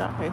Okay.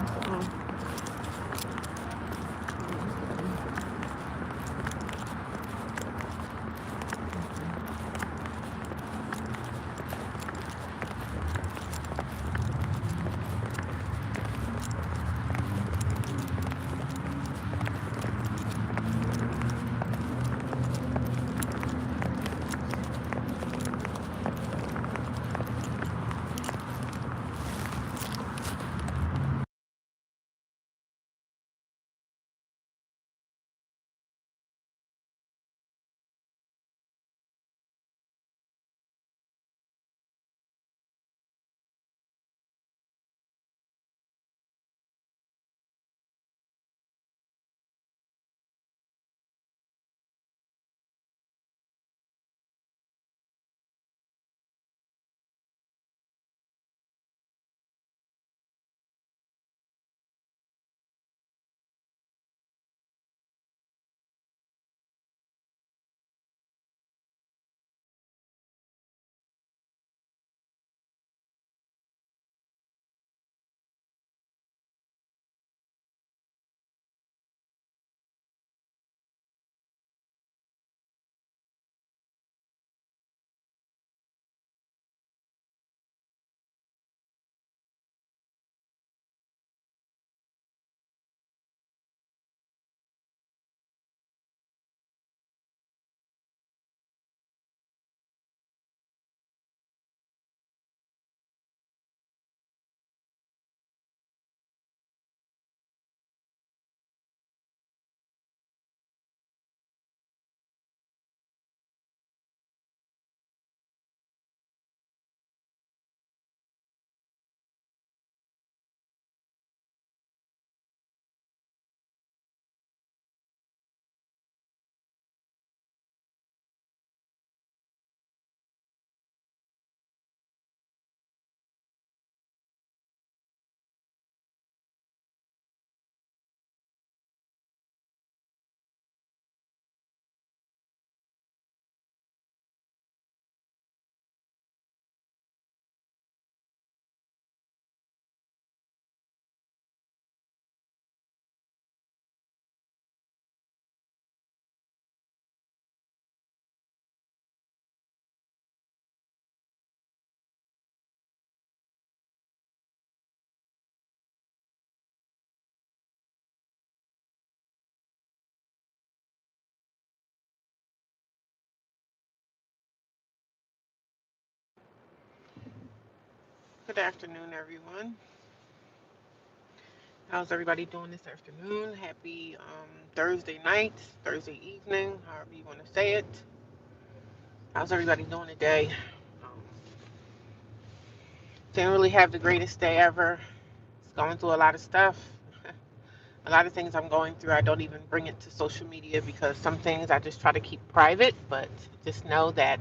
Good afternoon, everyone. How's everybody doing this afternoon? Happy Thursday night, Thursday evening, however you want to say it. How's everybody doing today? Um, didn't really have the greatest day ever. It's going through a lot of stuff. A lot of things I'm going through, I don't even bring it to social media because some things I just try to keep private, but just know that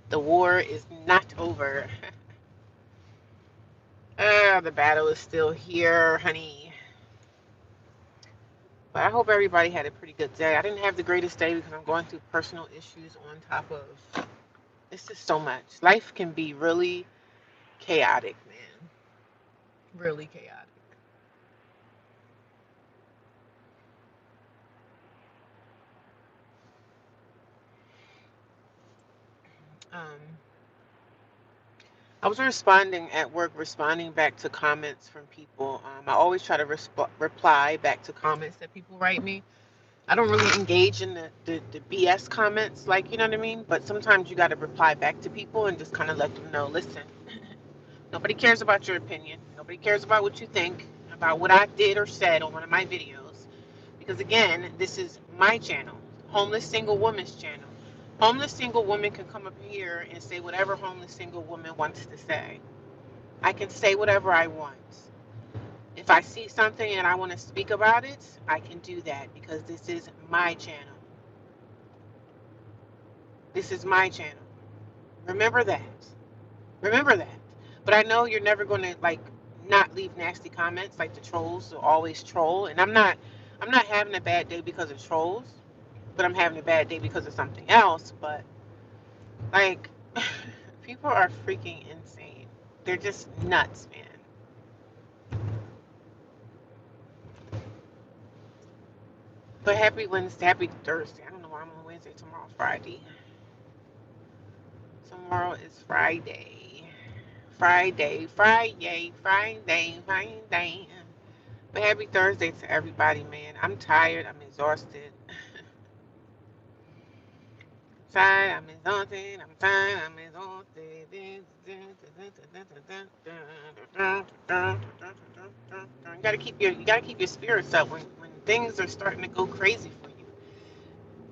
the war is not over. The battle is still here, honey. But I hope everybody had a pretty good day. I didn't have the greatest day because I'm going through personal issues on top of it's just so much. Life can be really chaotic, man. Really chaotic. Um, I was responding at work, responding back to comments from people. I always try to reply back to comments that people write me. I don't really engage in the BS comments, like, you know what I mean? But sometimes you got to reply back to people and just kind of let them know, listen, nobody cares about your opinion. Nobody cares about what you think about what I did or said on one of my videos. Because again, this is my channel, Homeless Single Woman's channel. Homeless single woman can come up here and say whatever homeless single woman wants to say. I can say whatever I want. If I see something and I want to speak about it, I can do that because this is my channel. This is my channel. Remember that. Remember that. But I know you're never going to like not leave nasty comments like the trolls will always troll. And I'm not having a bad day because of trolls, but I'm having a bad day because of something else. But like people are freaking insane. They're just nuts, man. But happy Wednesday, happy Thursday. I don't know why I'm on Wednesday. Tomorrow's Friday. Tomorrow is Friday. Friday. But happy Thursday to everybody, man. I'm tired. I'm exhausted. I'm tired. I'm exhausted. You gotta keep your spirits up when things are starting to go crazy for you.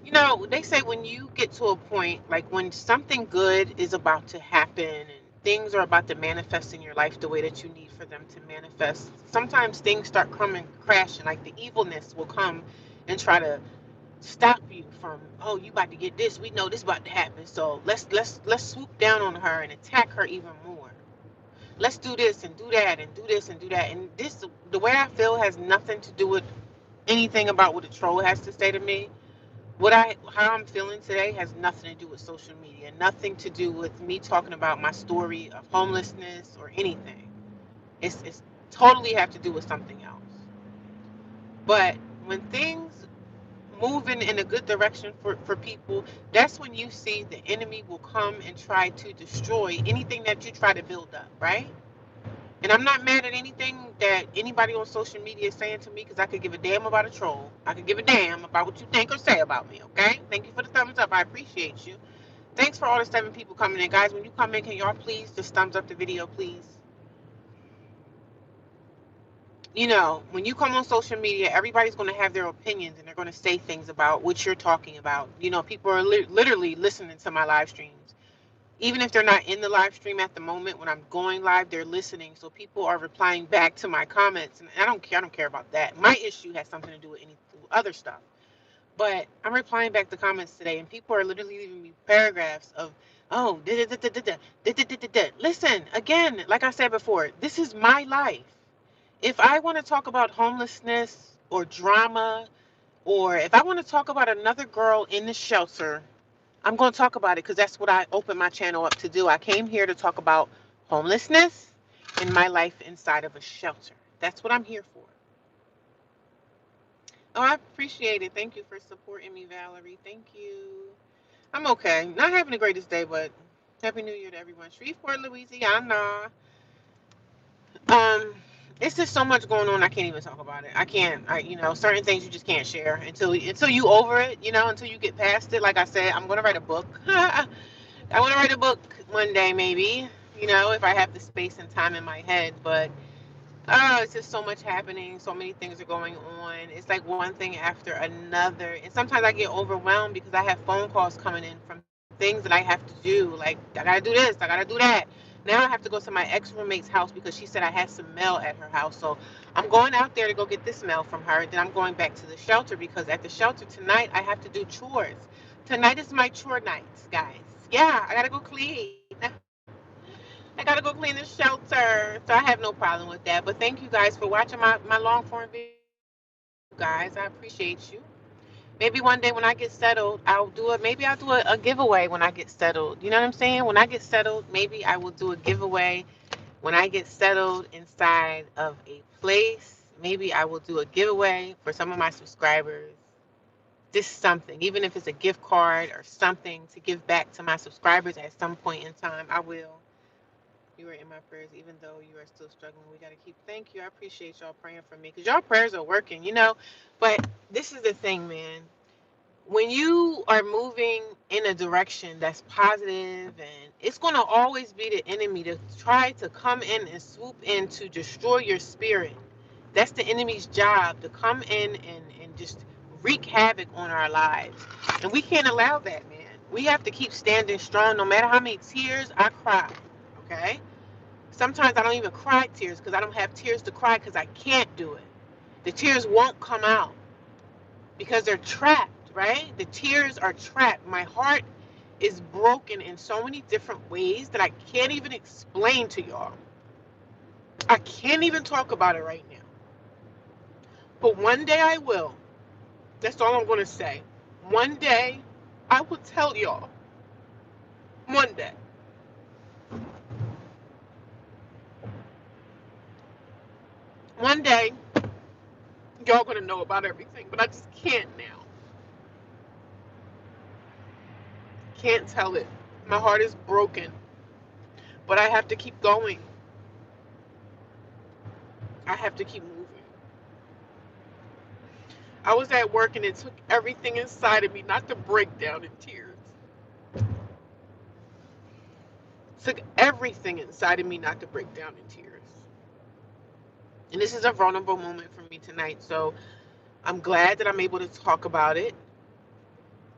You know, they say when you get to a point, like when something good is about to happen and things are about to manifest in your life the way that you need for them to manifest, sometimes things start coming crashing. Like the evilness will come and try to stop you from, oh, you about to get this. We know this about to happen. So let's swoop down on her and attack her even more. Let's do this and do that and do this and do that. And this, the way I feel, has nothing to do with anything about what a troll has to say to me. How I'm feeling today has nothing to do with social media, nothing to do with me talking about my story of homelessness or anything. It's totally have to do with something else. But when things moving in a good direction for people, that's when you see the enemy will come and try to destroy anything that you try to build up, right? And I'm not mad at anything that anybody on social media is saying to me because I could give a damn about a troll. I could give a damn about what you think or say about me, okay? Thank you for the thumbs up. I appreciate you. Thanks for all the 7 people coming in. Guys, when you come in, can y'all please just thumbs up the video, please? You know, when you come on social media, everybody's going to have their opinions and they're going to say things about what you're talking about. You know, people are literally listening to my live streams. Even if they're not in the live stream at the moment, when I'm going live, they're listening. So people are replying back to my comments. And I don't care. I don't care about that. My issue has something to do with any other stuff. But I'm replying back to comments today, and people are literally leaving me paragraphs of, oh, da da da da da da da da da da. Listen, again, like I said before, this is my life. If I want to talk about homelessness or drama, or if I want to talk about another girl in the shelter, I'm going to talk about it because that's what I opened my channel up to do. I came here to talk about homelessness and my life inside of a shelter. That's what I'm here for. Oh, I appreciate it. Thank you for supporting me, Valerie. Thank you. I'm okay. Not having the greatest day, but Happy New Year to everyone. Shreveport, Louisiana. Um, it's just so much going on. I can't even talk about it. I can't. Certain things you just can't share until you over it. Until you get past it. Like I said, I'm gonna write a book. I want to write a book one day, maybe. If I have the space and time in my head, but it's just so much happening. So many things are going on. It's like one thing after another. And sometimes I get overwhelmed because I have phone calls coming in from things that I have to do. Like, I got to do this, I got to do that. Now I have to go to my ex roommate's house because she said I had some mail at her house. So I'm going out there to go get this mail from her. Then I'm going back to the shelter because at the shelter tonight I have to do chores. Tonight is my chore night, guys. Yeah, I got to go clean. I gotta go clean the shelter. So I have no problem with that. But thank you guys for watching my long form videos. I appreciate you guys. I appreciate you. Maybe one day when I get settled, maybe I'll do a giveaway when I get settled. You know what I'm saying? When I get settled, maybe I will do a giveaway when I get settled inside of a place. Maybe I will do a giveaway for some of my subscribers. Just something, even if it's a gift card or something to give back to my subscribers at some point in time, I will. You are in my prayers, even though you are still struggling. We got to keep. Thank you. I appreciate y'all praying for me because y'all prayers are working. But this is the thing, man. When you are moving in a direction that's positive, and it's going to always be the enemy to try to come in and swoop in to destroy your spirit. That's the enemy's job, to come in and just wreak havoc on our lives. And we can't allow that, man. We have to keep standing strong no matter how many tears I cry. Okay? Sometimes I don't even cry tears because I don't have tears to cry because I can't do it. The tears won't come out because they're trapped, right? The tears are trapped. My heart is broken in so many different ways that I can't even explain to y'all. I can't even talk about it right now. But one day I will. That's all I'm going to say. One day I will tell y'all. One day. One day, Y'all gonna know about everything, but I just can't now. Can't tell it. My heart is broken, but I have to keep going. I have to keep moving. I was at work and it took everything inside of me not to break down in tears. It took everything inside of me not to break down in tears. And this is a vulnerable moment for me tonight, so I'm glad that I'm able to talk about it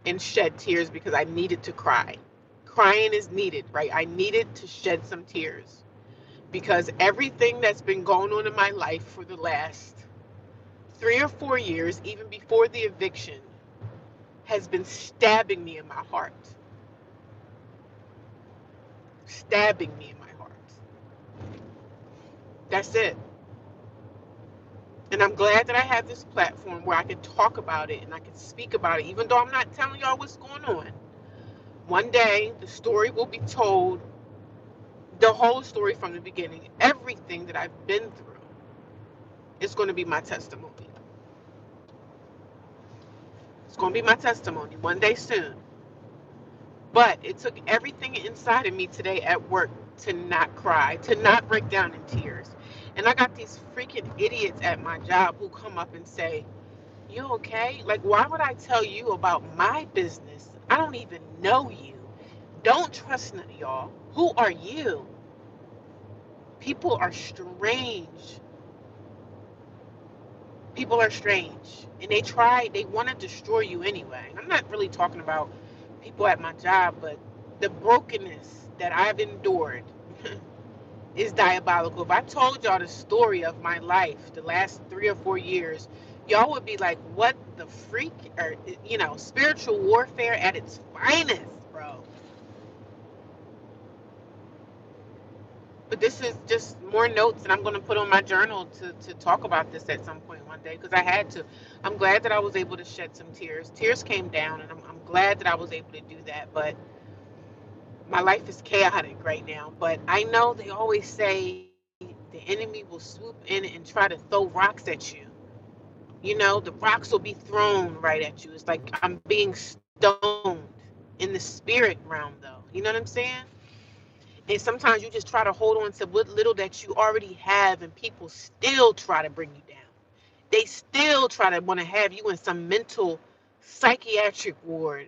and shed tears because I needed to cry. Crying is needed, right? I needed to shed some tears because everything that's been going on in my life for the last 3 or 4 years, even before the eviction, has been stabbing me in my heart. Stabbing me in my heart. That's it. And I'm glad that I have this platform where I can talk about it and I can speak about it, even though I'm not telling y'all what's going on. One day, the story will be told, the whole story from the beginning, everything that I've been through is going to be my testimony. It's going to be my testimony one day soon. But it took everything inside of me today at work to not cry, to not break down in tears. And I got these freaking idiots at my job who come up and say, "You okay? Like, why would I tell you about my business? I don't even know you. Don't trust none of y'all. Who are you?" People are strange. People are strange. And they want to destroy you anyway. I'm not really talking about people at my job, but the brokenness that I've endured is diabolical. If I told y'all the story of my life the last 3 or 4 years, y'all would be like, what the freak? Or, spiritual warfare at its finest, bro. But this is just more notes that I'm going to put on my journal to talk about this at some point one day because I had to. I'm glad that I was able to shed some tears. Tears came down, and I'm glad that I was able to do that. But my life is chaotic right now. But I know they always say the enemy will swoop in and try to throw rocks at you. The rocks will be thrown right at you. It's like I'm being stoned in the spirit realm, though. You know what I'm saying? And sometimes you just try to hold on to what little that you already have, and people still try to bring you down. They still try to want to have you in some mental psychiatric ward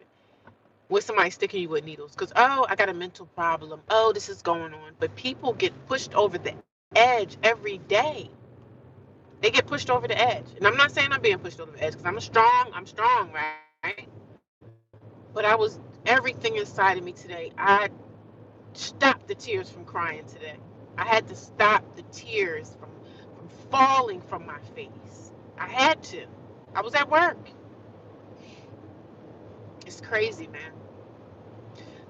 with somebody sticking you with needles. Because, oh, I got a mental problem. Oh, this is going on. But people get pushed over the edge every day. They get pushed over the edge. And I'm not saying I'm being pushed over the edge because I'm strong, right? But everything inside of me today, I stopped the tears from crying today. I had to stop the tears from falling from my face. I had to. I was at work. It's crazy, man.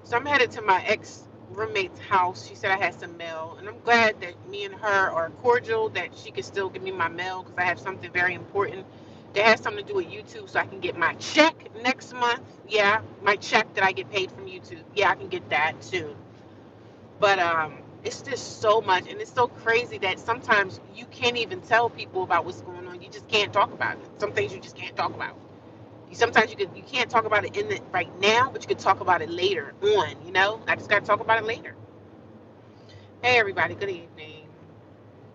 So I'm headed to my ex roommate's house. She said I had some mail, and I'm glad that me and her are cordial, that she could still give me my mail because I have something very important that has something to do with YouTube so I can get my check next month. Yeah, my check that I get paid from YouTube. Yeah, I can get that soon. But it's just so much, and it's so crazy that sometimes you can't even tell people about what's going on. You just can't talk about it. Some things you just can't talk about. Sometimes you can't talk about it in the right now, but you could talk about it later on. I just got to talk about it later. Hey everybody, good evening.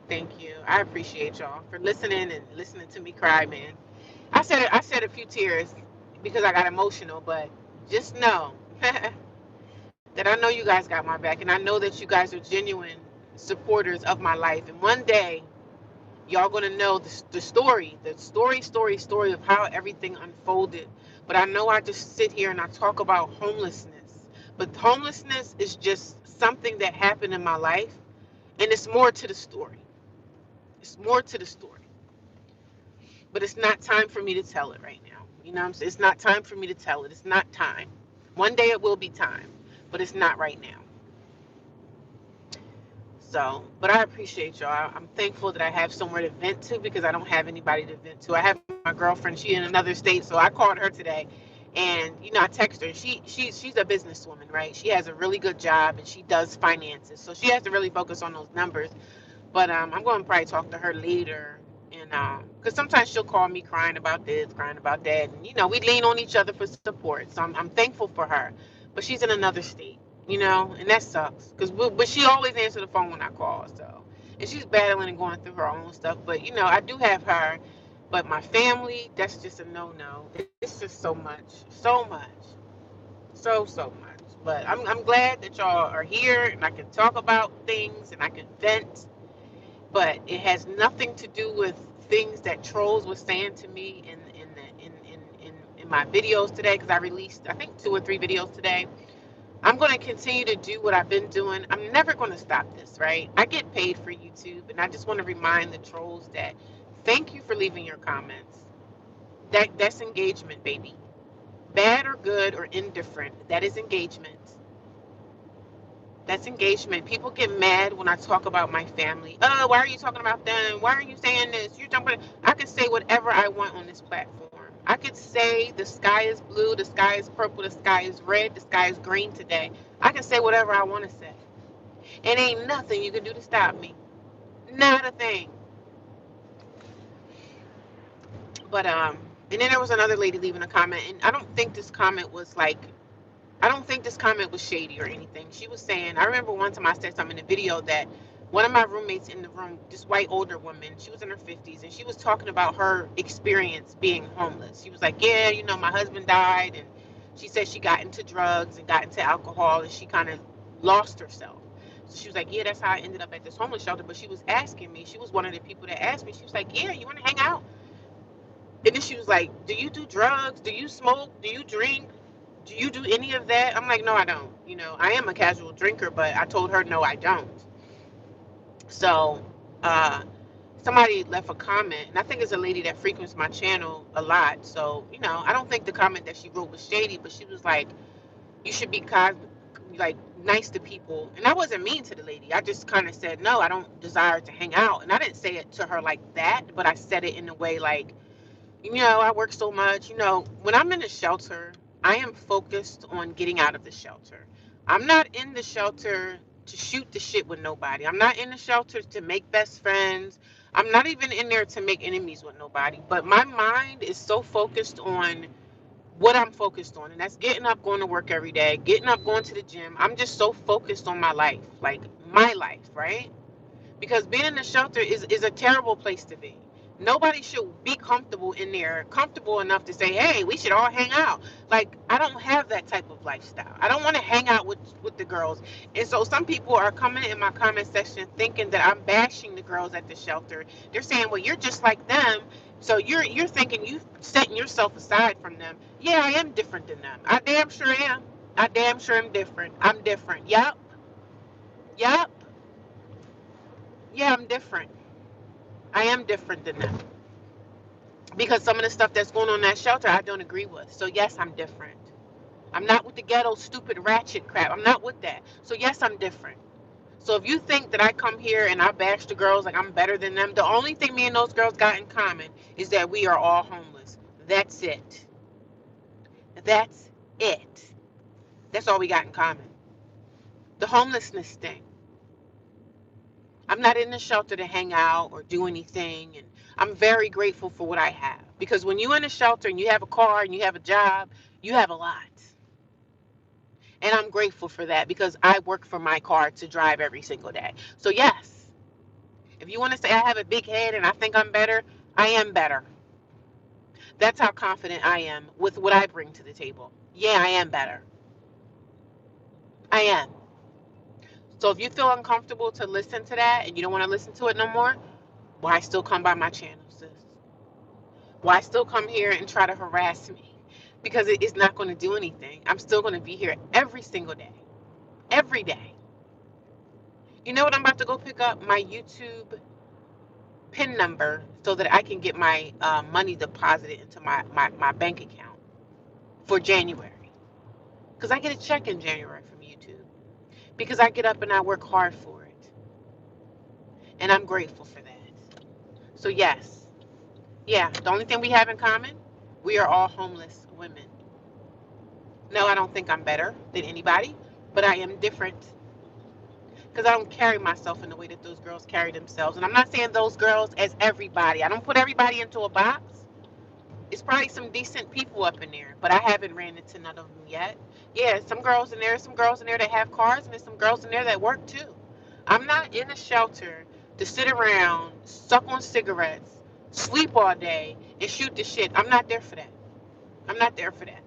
Thank you. I appreciate y'all for listening and listening to me cry, man. I shed a few tears because I got emotional, but just know that I know you guys got my back, and I know that you guys are genuine supporters of my life. And one day, y'all gonna know the story of how everything unfolded. But I know I just sit here and I talk about homelessness. But homelessness is just something that happened in my life, and it's more to the story. It's more to the story. But it's not time for me to tell it right now. You know what I'm saying? It's not time for me to tell it. It's not time. One day it will be time, but it's not right now. So, but I appreciate y'all. I'm thankful that I have somewhere to vent to because I don't have anybody to vent to. I have my girlfriend. She in another state, so I called her today, and I texted her. She's a businesswoman, right? She has a really good job and she does finances, so she has to really focus on those numbers. But I'm going to probably talk to her later And because sometimes she'll call me crying about this, crying about that, and we lean on each other for support. So I'm thankful for her, but she's in another state, and that sucks. But she always answers the phone when I call. So, and she's battling and going through her own stuff. But I do have her. But my family, that's just a no-no. It's just so much. But I'm glad that y'all are here and I can talk about things and I can vent, but it has nothing to do with things that trolls were saying to me in my videos today, because I released, I think, 2 or 3 videos today. I'm going to continue to do what I've been doing. I'm never going to stop this, right? I get paid for YouTube, and I just want to remind the trolls that thank you for leaving your comments. That's engagement, baby. Bad or good or indifferent, that is engagement. That's engagement. People get mad when I talk about my family. Oh, why are you talking about them? Why are you saying this? You're jumping. I can say whatever I want on this platform. I could say the sky is blue, the sky is purple, the sky is red, the sky is green today. I can say whatever I want to say. It ain't nothing you can do to stop me. Not a thing. But and then there was another lady leaving a comment, and I don't think this comment was shady or anything. She was saying, I remember one time I said something in a video that one of my roommates in the room, this white older woman, she was in her 50s, and she was talking about her experience being homeless. She was like, yeah, my husband died, and she said she got into drugs and got into alcohol, and she kind of lost herself. So she was like, yeah, that's how I ended up at this homeless shelter. But she was asking me, she was one of the people that asked me, she was like, yeah, you want to hang out? And then she was like, do you do drugs? Do you smoke? Do you drink? Do you do any of that? I'm like, no, I don't. I am a casual drinker, but I told her, no, I don't. So, uh, somebody left a comment, and I think it's a lady that frequents my channel a lot. So, I don't think the comment that she wrote was shady, but she was like, you should be like nice to people. And I wasn't mean to the lady. I just kind of said, no, I don't desire to hang out. And I didn't say it to her like that, but I said it in a way like, I work so much. When I'm in a shelter, I am focused on getting out of the shelter. I'm not in the shelter to shoot the shit with nobody. I'm not in the shelter to make best friends. I'm not even in there to make enemies with nobody. But my mind is so focused on what I'm focused on. And that's getting up, going to work every day, getting up, going to the gym. I'm just so focused on my life, like my life, right? Because being in the shelter is a terrible place to be. Nobody should be comfortable in there, comfortable enough to say, hey, we should all hang out. Like, I don't have that type of lifestyle. I don't want to hang out with the girls. And so some people are coming in my comment section thinking that I'm bashing the girls at the shelter. They're saying, well, you're just like them. So you're thinking you setting yourself aside from them. Yeah, I am different than them. I damn sure am. I damn sure am different. I'm different. Yep. Yep. Yeah, I'm different. I am different than them because some of the stuff that's going on in that shelter I don't agree with. So yes, I'm different. I'm not with the ghetto stupid ratchet crap. I'm not with that. So yes, I'm different. So if you think that I come here and I bash the girls like I'm better than them, the only thing me and those girls got in common is that we are all homeless. That's it. That's it. That's all we got in common. The homelessness thing. I'm not in the shelter to hang out or do anything. And I'm very grateful for what I have. Because when you're in a shelter and you have a car and you have a job, you have a lot. And I'm grateful for that because I work for my car to drive every single day. So, yes, if you want to say I have a big head and I think I'm better, I am better. That's how confident I am with what I bring to the table. Yeah, I am better. I am. So if you feel uncomfortable to listen to that and you don't want to listen to it no more, why still come by my channel, sis? Why still come here and try to harass me? Because it is not going to do anything. I'm still going to be here every single day. Every day. You know what I'm about to go pick up? My YouTube PIN number so that I can get my money deposited into my bank account for January. Because I get a check in January from YouTube. Because I get up and I work hard for it. And I'm grateful for that. So yes. Yeah, the only thing we have in common, we are all homeless women. No, I don't think I'm better than anybody, but I am different. because I don't carry myself in the way that those girls carry themselves. And I'm not saying those girls as everybody. I don't put everybody into a box. It's probably some decent people up in there, but I haven't ran into none of them yet. Yeah, some girls in there, some girls in there that have cars, and there's some girls in there that work too. I'm not in a shelter to sit around, suck on cigarettes, sleep all day, and shoot the shit. I'm not there for that. I'm not there for that.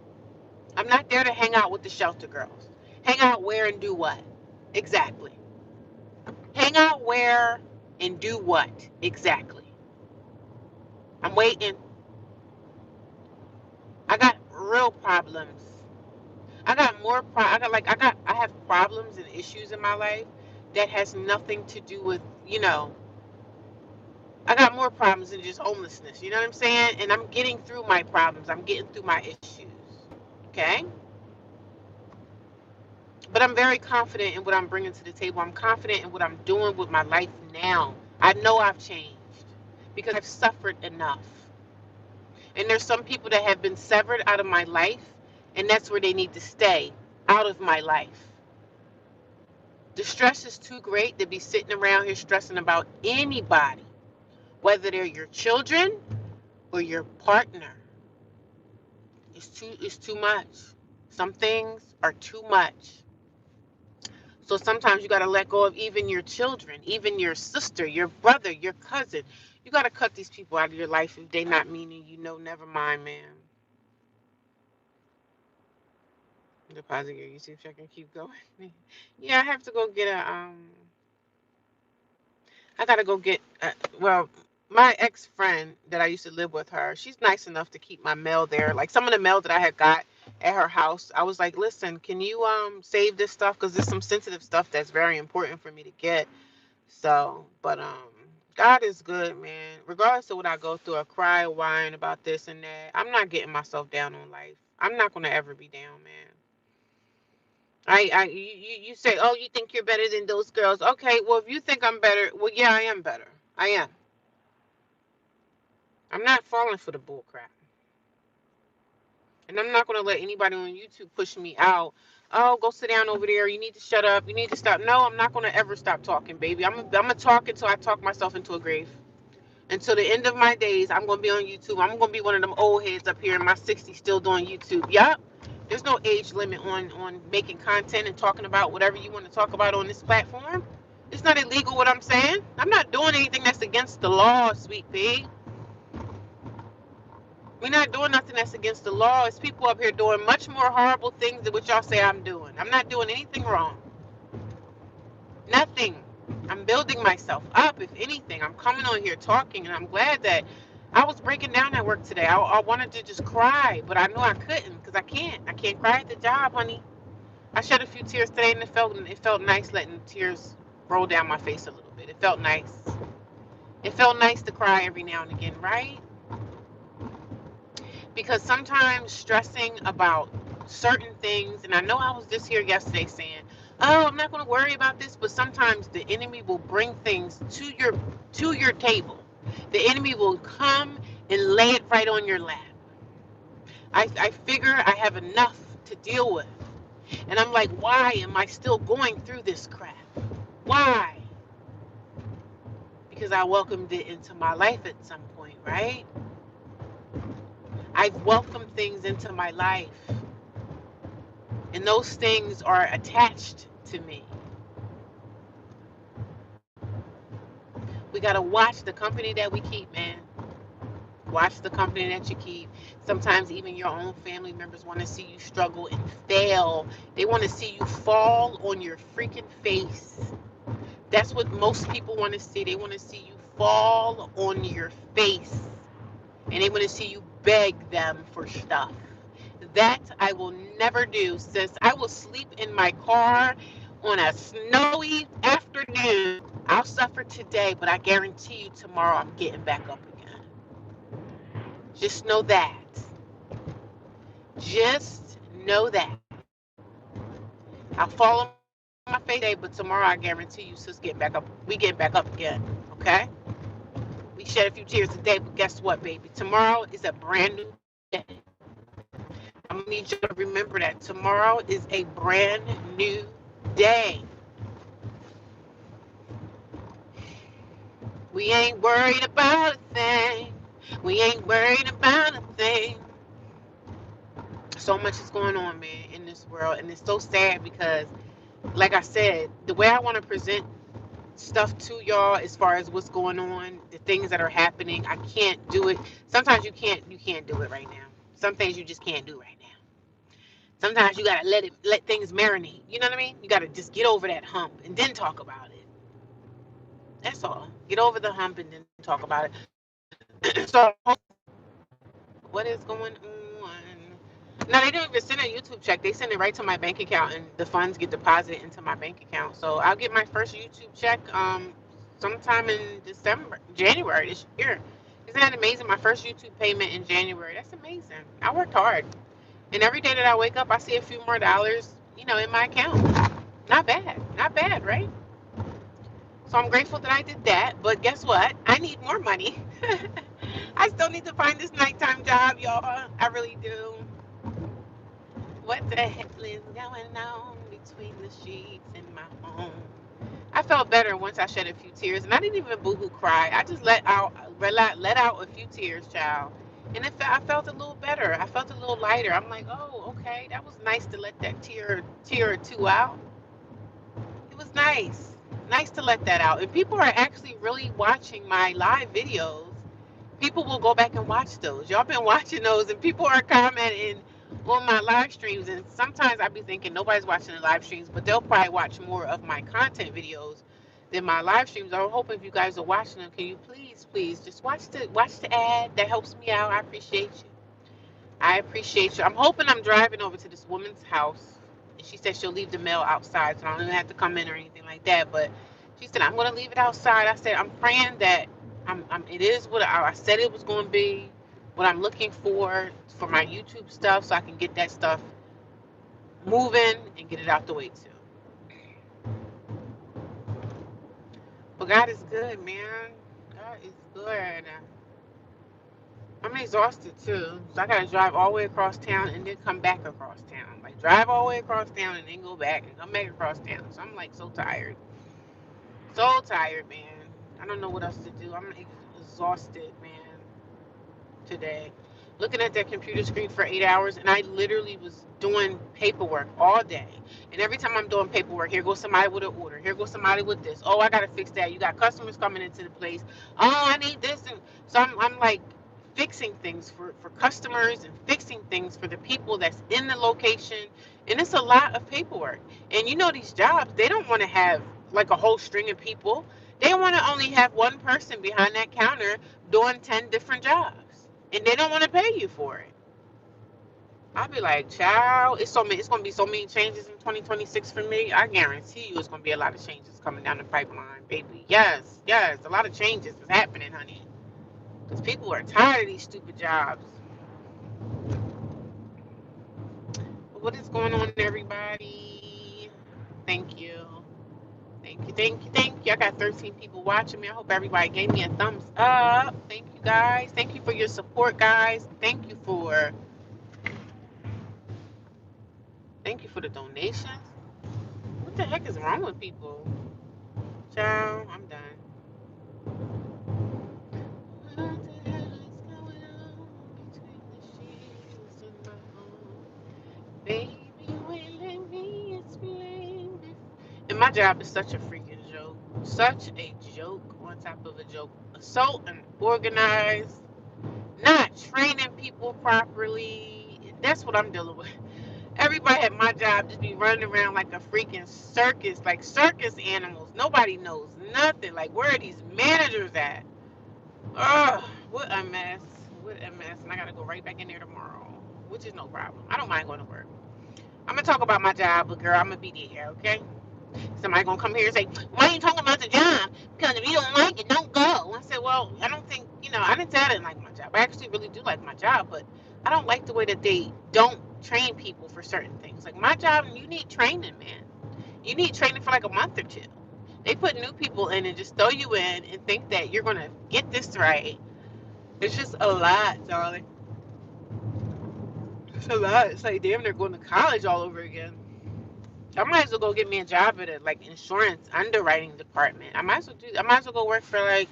I'm not there to hang out with the shelter girls. Hang out where and do what? Exactly. Hang out where and do what? Exactly. I'm waiting. I got real problems. I got more I have problems and issues in my life that has nothing to do with, I got more problems than just homelessness. You know what I'm saying? And I'm getting through my problems. I'm getting through my issues. Okay? But I'm very confident in what I'm bringing to the table. I'm confident in what I'm doing with my life now. I know I've changed because I've suffered enough. And there's some people that have been severed out of my life, and that's where they need to stay, out of my life. The stress is too great to be sitting around here stressing about anybody, whether they're your children or your partner. It's too much. Some things are too much. So sometimes you got to let go of even your children, even your sister, your brother, your cousin. You got to cut these people out of your life if they not meaning never mind, man. Deposit your YouTube check and keep going. Yeah, I have to go get I gotta go get, well, my ex-friend that I used to live with her, she's nice enough to keep my mail there. Like some of the mail that I had got at her house, I was like, listen, can you save this stuff? Because there's some sensitive stuff that's very important for me to get. So, but God is good, man. Regardless of what I go through, I cry, whine about this and that. I'm not getting myself down on life. I'm not gonna ever be down, man. You say, oh, you think you're better than those girls? Okay, well, if you think I'm better, well, yeah, I am better. I am. I'm not falling for the bull crap. And I'm not going to let anybody on YouTube push me out. Oh, go sit down over there. You need to shut up. You need to stop. No, I'm not going to ever stop talking, baby. I'm going to talk until I talk myself into a grave. Until the end of my days, I'm going to be on YouTube. I'm going to be one of them old heads up here in my 60s still doing YouTube. Yup. There's no age limit on making content and talking about whatever you want to talk about on this platform. It's not illegal what I'm saying. I'm not doing anything that's against the law, sweet pea. We're not doing nothing that's against the law. It's people up here doing much more horrible things than what y'all say I'm doing. I'm not doing anything wrong. Nothing. I'm building myself up. If anything, I'm coming on here talking, and I'm glad that I was breaking down at work today. I wanted to just cry, but I knew I couldn't because I can't. I can't cry at the job, honey. I shed a few tears today, and it felt nice letting tears roll down my face a little bit. It felt nice. It felt nice to cry every now and again, right? Because sometimes stressing about certain things, and I know I was just here yesterday saying, oh, I'm not going to worry about this, but sometimes the enemy will bring things to your table. The enemy will come and lay it right on your lap. I figure I have enough to deal with. And I'm like, why am I still going through this crap? Why? Because I welcomed it into my life at some point, right? I've welcomed things into my life. And those things are attached to me. We got to watch the company that we keep, man. Watch the company that you keep. Sometimes even your own family members want to see you struggle and fail. They want to see you fall on your freaking face. That's what most people want to see. They want to see you fall on your face. And they want to see you beg them for stuff. That I will never do, sis. I will sleep in my car on a snowy afternoon. I'll suffer today, but I guarantee you tomorrow I'm getting back up again. Just know that. Just know that. I'll fall on my face today, but tomorrow I guarantee you, sis, getting back up. We getting back up again. Okay? We shed a few tears today, but guess what, baby? Tomorrow is a brand new day. I'm gonna need you to remember that tomorrow is a brand new day. We ain't worried about a thing. We ain't worried about a thing. So much is going on, man, in this world, and it's so sad because, like I said, the way I want to present stuff to y'all as far as what's going on, the things that are happening, I can't do it. Sometimes you can't do it right now. Some things you just can't do right now. Sometimes you gotta let things marinate. You know what I mean? You gotta just get over that hump and then talk about it. That's all. Get over the hump and then talk about it. So what is going on? No, they don't even send a YouTube check. They send it right to my bank account, and the funds get deposited into my bank account. So I'll get my first YouTube check sometime in January this year. Isn't that amazing? My first YouTube payment in January. That's amazing. I worked hard, and every day that I wake up, I see a few more dollars, in my account. Not bad. Not bad, right? So I'm grateful that I did that. But guess what? I need more money. I still need to find this nighttime job, y'all. I really do. What the heck is going on between the sheets in my home? I felt better once I shed a few tears, and I didn't even boohoo cry. I just let out a few tears, child, and I felt a little better. I felt a little lighter. I'm like, oh, okay, that was nice to let that tear or two out. It was nice to let that out. And people are actually really watching my live videos. People will go back and watch those. Y'all been watching those, and people are commenting on my live streams. And sometimes I be thinking nobody's watching the live streams, but they'll probably watch more of my content videos than my live streams. I'm hoping if you guys are watching them, can you please just watch the ad? That helps me out. I appreciate you. I appreciate you. I'm hoping I'm driving over to this woman's house, and she said she'll leave the mail outside, so I don't even have to come in or anything like that. But she said I'm going to leave it outside. I said I'm praying that it is what I said it was going to be, what I'm looking for my YouTube stuff, so I can get that stuff moving and get it out the way too. But God is good, man. God is good. I'm exhausted too. So I gotta drive all the way across town and then come back across town. Like drive all the way across town and then go back and come back across town. So I'm like so tired. So tired, man. I don't know what else to do. I'm exhausted, man, today. Looking at that computer screen for 8 hours, and I literally was doing paperwork all day. And every time I'm doing paperwork, here goes somebody with an order. Here goes somebody with this. Oh, I gotta fix that. You got customers coming into the place. Oh, I need this, and so I'm like fixing things for customers and fixing things for the people that's in the location. And it's a lot of paperwork. And these jobs, they don't want to have like a whole string of people. They want to only have one person behind that counter doing 10 different jobs, and they don't want to pay you for it. I'll be like, child, it's gonna be so many changes in 2026 for me. I guarantee you, it's gonna be a lot of changes coming down the pipeline, baby. Yes, a lot of changes is happening, honey. Because people are tired of these stupid jobs. But what is going on, everybody? Thank you. Thank you. I got 13 people watching me. I hope everybody gave me a thumbs up. Thank you, guys. Thank you for your support, guys. Thank you for the donations. What the heck is wrong with people? Child, I'm done. What the hell is going on between the sheets in my home? Baby, wait, let me explain this. And my job is such a freaking joke. Such a joke on top of a joke. So unorganized. Not training people properly. That's what I'm dealing with. Everybody at my job just be running around like a freaking circus, like circus animals. Nobody knows nothing. Like, where are these managers at? Ugh, what a mess. What a mess. And I gotta go right back in there tomorrow, which is no problem. I don't mind going to work. I'm gonna talk about my job, but girl, I'm gonna be there, okay? Somebody gonna come here and say, why are you talking about the job? Because if you don't like it, don't go. I said, well, I don't think, I didn't say I didn't like my job. I actually really do like my job, but I don't like the way that they don't train people for certain things. Like my job, you need training, man. You need training for like a month or two. They put new people in and just throw you in and think that you're gonna get this right. It's just a lot, darling. It's a lot. It's like damn, they're going to college all over again. I might as well go get me a job at a like insurance underwriting department. I might as well go work for like,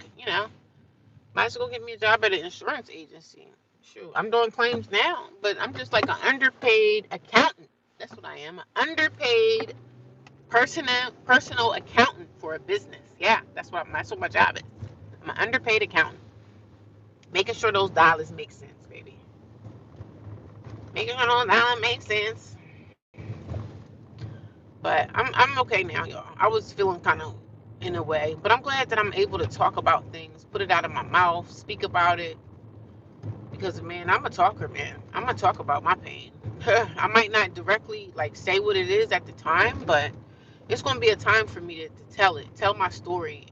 might as well go get me a job at an insurance agency. Shoot, I'm doing claims now, but I'm just like an underpaid accountant. That's what I am. An underpaid personal accountant for a business. Yeah, that's what my job is. I'm an underpaid accountant. Making sure those dollars make sense, baby. Making sure those dollars make sense. But I'm okay now, y'all. I was feeling kind of in a way, but I'm glad that I'm able to talk about things, put it out of my mouth, speak about it, because man, I'm a talker, man. I'm gonna talk about my pain. I might not directly like say what it is at the time, but it's gonna be a time for me to tell my story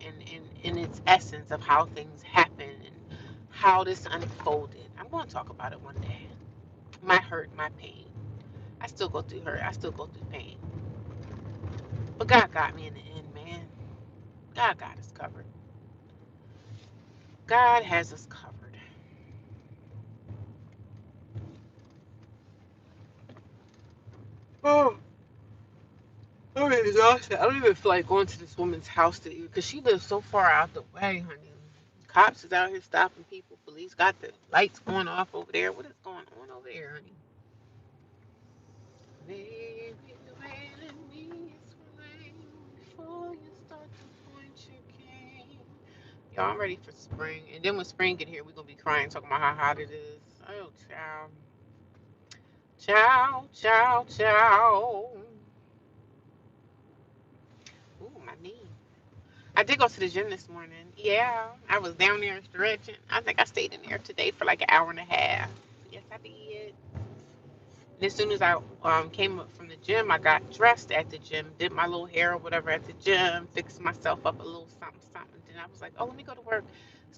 in its essence of how things happen and how this unfolded. I'm gonna talk about it one day. My hurt, my pain. I still go through hurt. I still go through pain. But God got me in the end, man. God got us covered. God has us covered. Oh, I'm exhausted. I don't even feel like going to this woman's house to eat because she lives so far out the way, honey. Cops is out here stopping people. Police got the lights going off over there. What is going on over there, honey? Maybe the rain in me is rain before you start to point your cane. Y'all, I'm ready for spring. And then when spring get here, we're gonna be crying, talking about how hot it is. Oh, child. Ciao, ciao, ciao. Ooh, my knee. I did go to the gym this morning. Yeah, I was down there stretching. I think I stayed in there today for like an hour and a half. Yes, I did. And as soon as I came up from the gym, I got dressed at the gym, did my little hair or whatever at the gym, fixed myself up a little something, something. Then I was like, oh, let me go to work.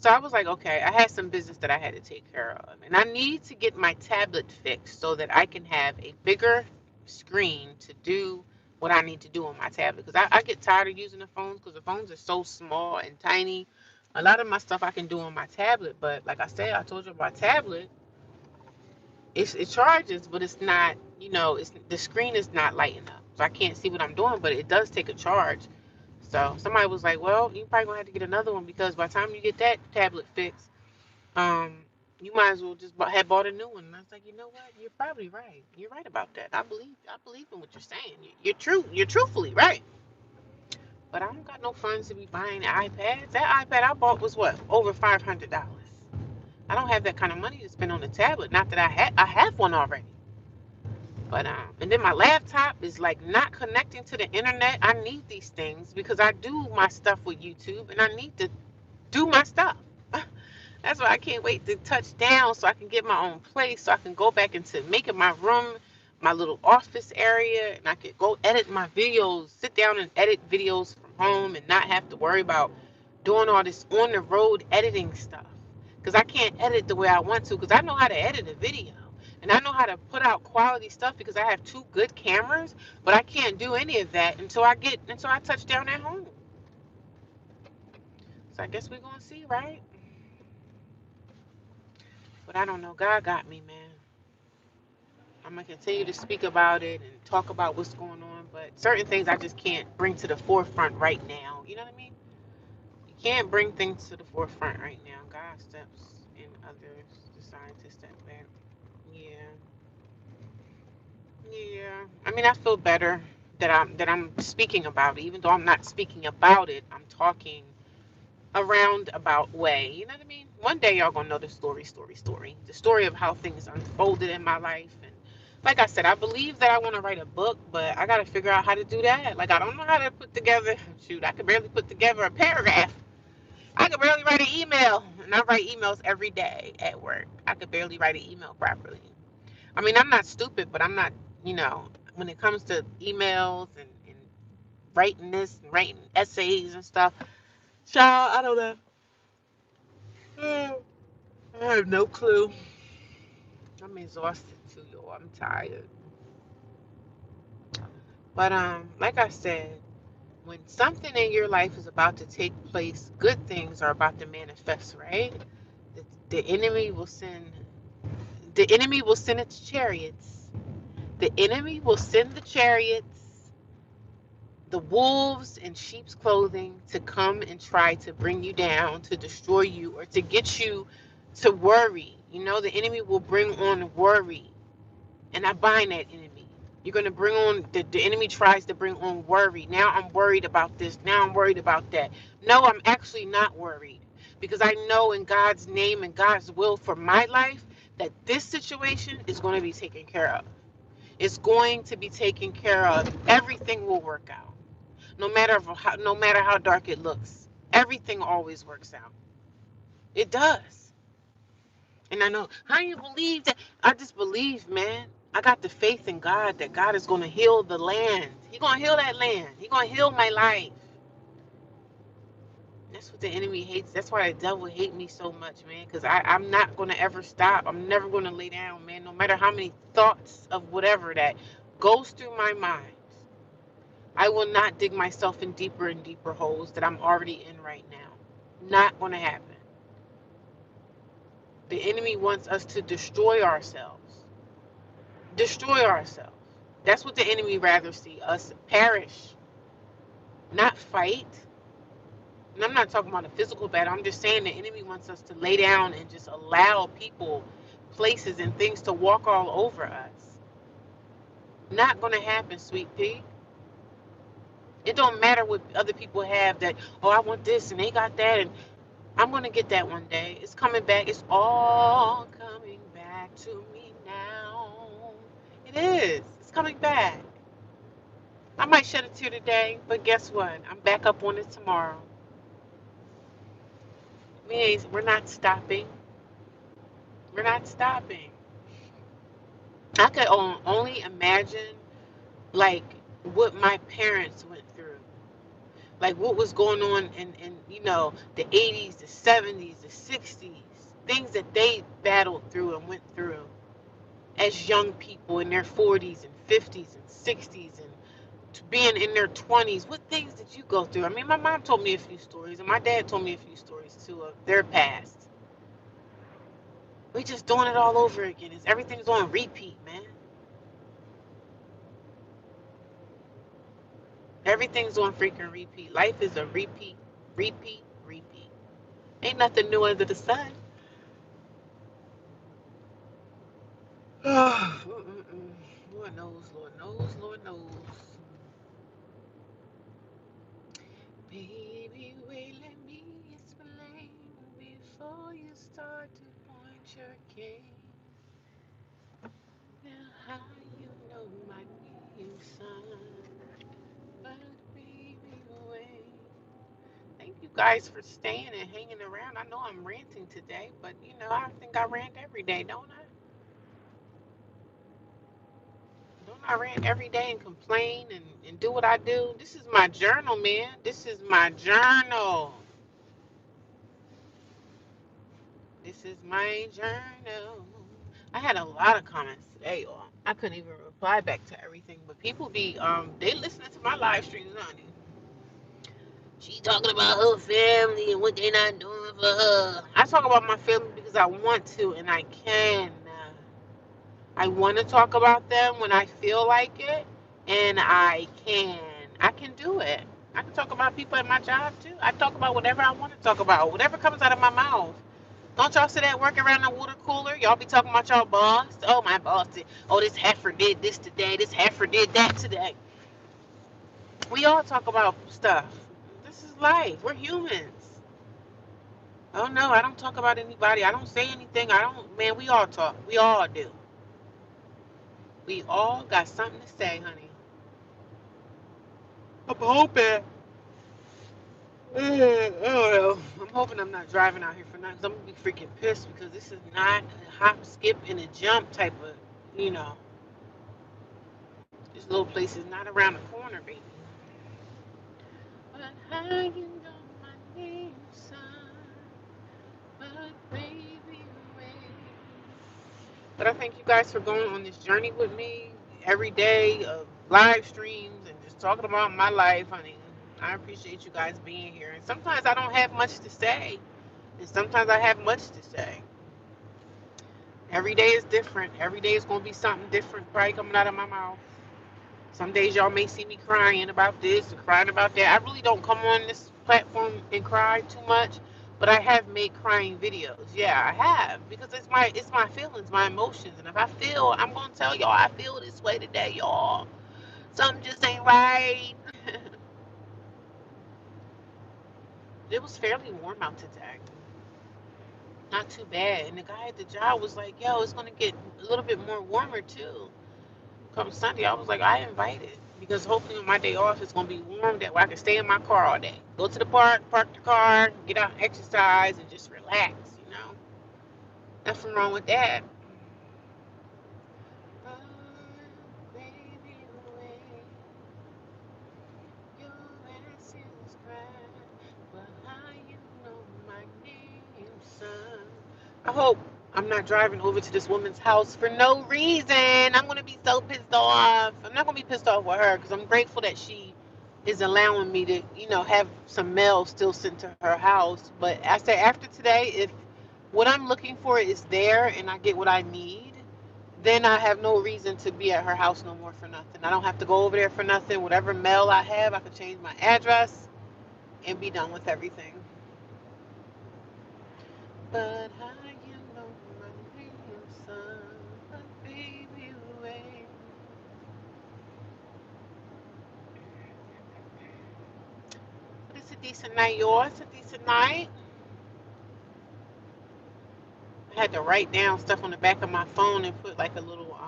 So I was like, okay, I had some business that I had to take care of. And I need to get my tablet fixed so that I can have a bigger screen to do what I need to do on my tablet. Because I get tired of using the phones because the phones are so small and tiny. A lot of my stuff I can do on my tablet. But like I said, I told you my tablet it charges, but it's not, it's the screen is not lighting up, so I can't see what I'm doing. But it does take a charge. So somebody was like, "Well, you probably gonna have to get another one because by the time you get that tablet fixed, um, you might as well just have bought a new one." And I was like, "You know what? You're probably right. You're right about that. I believe in what you're saying. You're true. You're truthfully right." But I don't got no funds to be buying iPads. That iPad I bought was what, over $500. I don't have that kind of money to spend on a tablet. Not that I have one already. But and then my laptop is like not connecting to the internet. I need these things because I do my stuff with YouTube and I need to do my stuff. That's why I can't wait to touch down so I can get my own place, so I can go back into making my room, my little office area, and I could go edit my videos, sit down and edit videos from home and not have to worry about doing all this on the road editing stuff. Because I can't edit the way I want to because I know how to edit a video. And I know how to put out quality stuff because I have two good cameras, but I can't do any of that until I touch down at home. So I guess we're gonna see, right? But I don't know. God got me, man. I'm gonna continue to speak about it and talk about what's going on, but certain things I just can't bring to the forefront right now. You know what I mean? You can't bring things to the forefront right now. God steps in others decide to step back. Yeah, yeah. I mean, I feel better that I'm speaking about it, even though I'm not speaking about it. I'm talking a roundabout way. You know what I mean? One day y'all gonna know the story. The story of how things unfolded in my life. And like I said, I believe that I want to write a book, but I gotta figure out how to do that. Like I don't know how to put together. Shoot, I could barely put together a paragraph. I could barely write an email, and I write emails every day at work. I could barely write an email properly. I mean, I'm not stupid, but I'm not. When it comes to emails and writing this and writing essays and stuff, child, I don't know. I have no clue. I'm exhausted too, y'all. I'm tired. But like I said, when something in your life is about to take place, good things are about to manifest, right? The, the enemy will send the enemy will send its chariots. The enemy will send the chariots the wolves in sheep's clothing to come and try to bring you down, to destroy you, or to get you to worry. You know, the enemy will bring on worry. And I bind that enemy. You're going to bring on, the enemy tries to bring on worry. Now I'm worried about this. Now I'm worried about that. No, I'm actually not worried. Because I know in God's name and God's will for my life that this situation is going to be taken care of. It's going to be taken care of. Everything will work out. No matter how dark it looks. Everything always works out. It does. And I know, how do you believe that? I just believe, man. I got the faith in God that God is going to heal the land. He's going to heal that land. He's going to heal my life. That's what the enemy hates. That's why the devil hates me so much, man. Because I'm not going to ever stop. I'm never going to lay down, man. No matter how many thoughts of whatever that goes through my mind, I will not dig myself in deeper and deeper holes that I'm already in right now. Not going to happen. The enemy wants us to destroy ourselves. Destroy ourselves. That's what the enemy rather see us perish, not fight. And I'm not talking about a physical battle. I'm just saying the enemy wants us to lay down and just allow people, places, and things to walk all over us. Not going to happen, sweet pea. It don't matter what other people have that, oh, I want this and they got that, and I'm going to get that one day. It's coming back. It's all coming back to me now. It is. It's coming back. I might shed a tear today, but guess what? I'm back up on it tomorrow. We're not stopping. We're not stopping. I could only imagine, like, what my parents went through. Like, what was going on in the 80s, the 70s, the 60s. Things that they battled through and went through as young people in their 40s and 50s and 60s and being in their 20s. What things did you go through? I mean, my mom told me a few stories, and my dad told me a few stories too of their past. We just doing it all over again. Everything's on repeat, man. Everything's on freaking repeat. Life is a repeat, repeat, repeat. Ain't nothing new under the sun. Lord knows, Lord knows, Lord knows. Baby, wait, let me explain before you start to point your cane. Now, how you know my new son? But baby, wait. Thank you guys for staying and hanging around. I know I'm ranting today, but I think I rant every day, don't I? Don't I rant every day and complain and do what I do? This is my journal, man. This is my journal. This is my journal. I had a lot of comments today, y'all. I couldn't even reply back to everything, but people they listening to my live streams, honey. She talking about her family and what they not doing for her. I talk about my family because I want to and I can. I want to talk about them when I feel like it, and I can. I can do it. I can talk about people at my job too. I talk about whatever I want to talk about, whatever comes out of my mouth. Don't y'all sit at work around the water cooler? Y'all be talking about y'all boss. Oh, my boss did. Oh, this heifer did this today. This heifer did that today. We all talk about stuff. This is life. We're humans. Oh no, I don't talk about anybody. I don't say anything. I don't. Man, we all talk. We all do. We all got something to say, honey. I'm hoping. Oh, I'm hoping I'm not driving out here for nothing. 'Cause I'm gonna be freaking pissed because this is not a hop, skip, and a jump type of, you know. This little place is not around the corner, baby. But how you know my name, son? But baby, wait. But I thank you guys for going on this journey with me every day of live streams and just talking about my life, honey. I appreciate you guys being here. And sometimes I don't have much to say, and sometimes I have much to say. Every day is different. Every day is going to be something different probably coming out of my mouth. Some days y'all may see me crying about this or crying about that. I really don't come on this platform and cry too much, but I have made crying videos. Yeah, I have, because it's my feelings, my emotions, and if I feel, I'm gonna tell y'all I feel this way today, y'all. Something just ain't right. It was fairly warm out today. Not too bad. And the guy at the job was like, yo, it's gonna get a little bit more warmer too. Come Sunday, I was like, I invited. Because hopefully on my day off it's gonna be warm that way I can stay in my car all day. Go to the park, park the car, get out and exercise and just relax, you know? Nothing wrong with that. Oh, baby, away. Your ass is crying, but how you know my name, son? I hope I'm not driving over to this woman's house for no reason. I'm gonna be so pissed off. I'm not gonna be pissed off with her because I'm grateful that she is allowing me to, have some mail still sent to her house. But I said after today, if what I'm looking for is there and I get what I need, then I have no reason to be at her house no more for nothing. I don't have to go over there for nothing. Whatever mail I have, I can change my address and be done with everything. But how you know my name, son? But baby, wait. But it's a decent night, y'all. It's a decent night. I had to write down stuff on the back of my phone and put like a little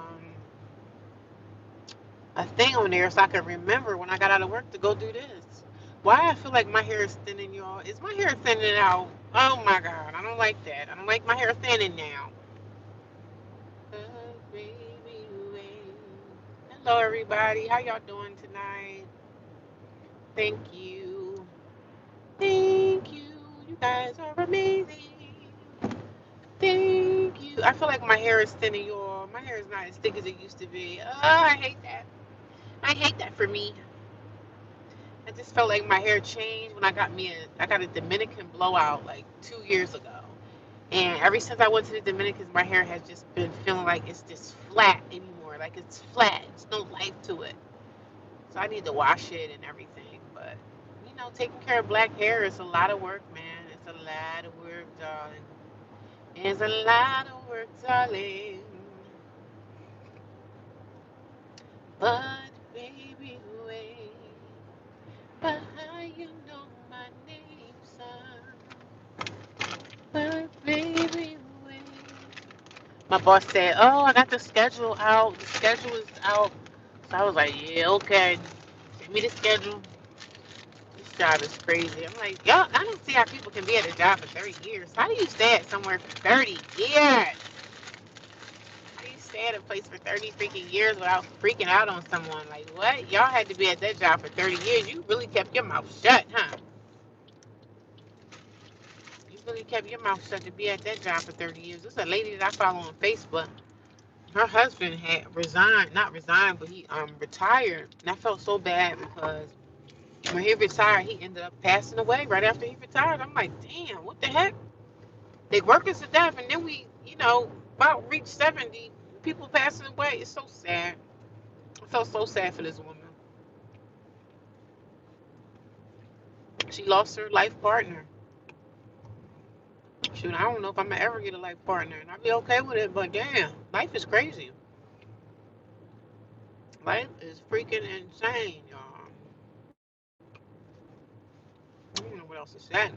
a thing on there so I could remember when I got out of work to go do this. Why I feel like my hair is thinning, y'all? Is my hair thinning out? Oh my god, I don't like that. I don't like my hair thinning now. Baby, wait. Hello, everybody. How y'all doing tonight? Thank you. Thank you. You guys are amazing. Thank you. I feel like my hair is thinning, y'all. My hair is not as thick as it used to be. Oh, I hate that. I hate that for me. I just felt like my hair changed when I got a Dominican blowout like 2 years ago. And ever since I went to the Dominicans, my hair has just been feeling like it's just flat anymore. Like it's flat. There's no life to it. So I need to wash it and everything. But taking care of black hair is a lot of work, man. It's a lot of work, darling. It's a lot of work, darling. But baby, wait. But how you know my name, son? But baby, wait. My boss said, "Oh, I got the schedule out. The schedule is out." So I was like, "Yeah, okay. Send me the schedule." This job is crazy. I'm like, y'all, I don't see how people can be at a job for 30 years. How do you stay at somewhere for 30 years? How do you stay at a place for 30 freaking years without freaking out on someone? Like, what? Y'all had to be at that job for 30 years. You really kept your mouth shut, huh? You really kept your mouth shut to be at that job for 30 years. There's a lady that I follow on Facebook. Her husband had resigned, not resigned, but he retired. And I felt so bad because when he retired, he ended up passing away right after he retired. I'm like, damn, what the heck? They work us to death, and then we, about reach 70, people passing away. It's so sad. I felt so sad for this woman. She lost her life partner. Shoot, I don't know if I'm gonna ever get a life partner, and I'll be okay with it. But damn, life is crazy. Life is freaking insane, y'all. I don't know what else to say.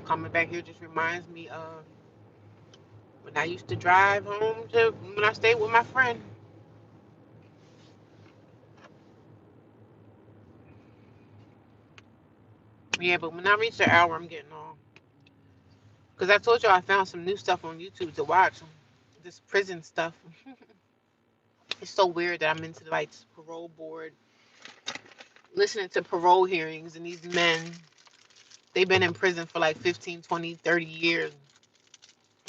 Coming back here just reminds me of when I used to drive home to when I stayed with my friend. Yeah, but when I reach the hour, I'm getting off. Because I told you I found some new stuff on YouTube to watch. This prison stuff. It's so weird that I'm into like this parole board, listening to parole hearings, and these men, they've been in prison for like 15, 20, 30 years.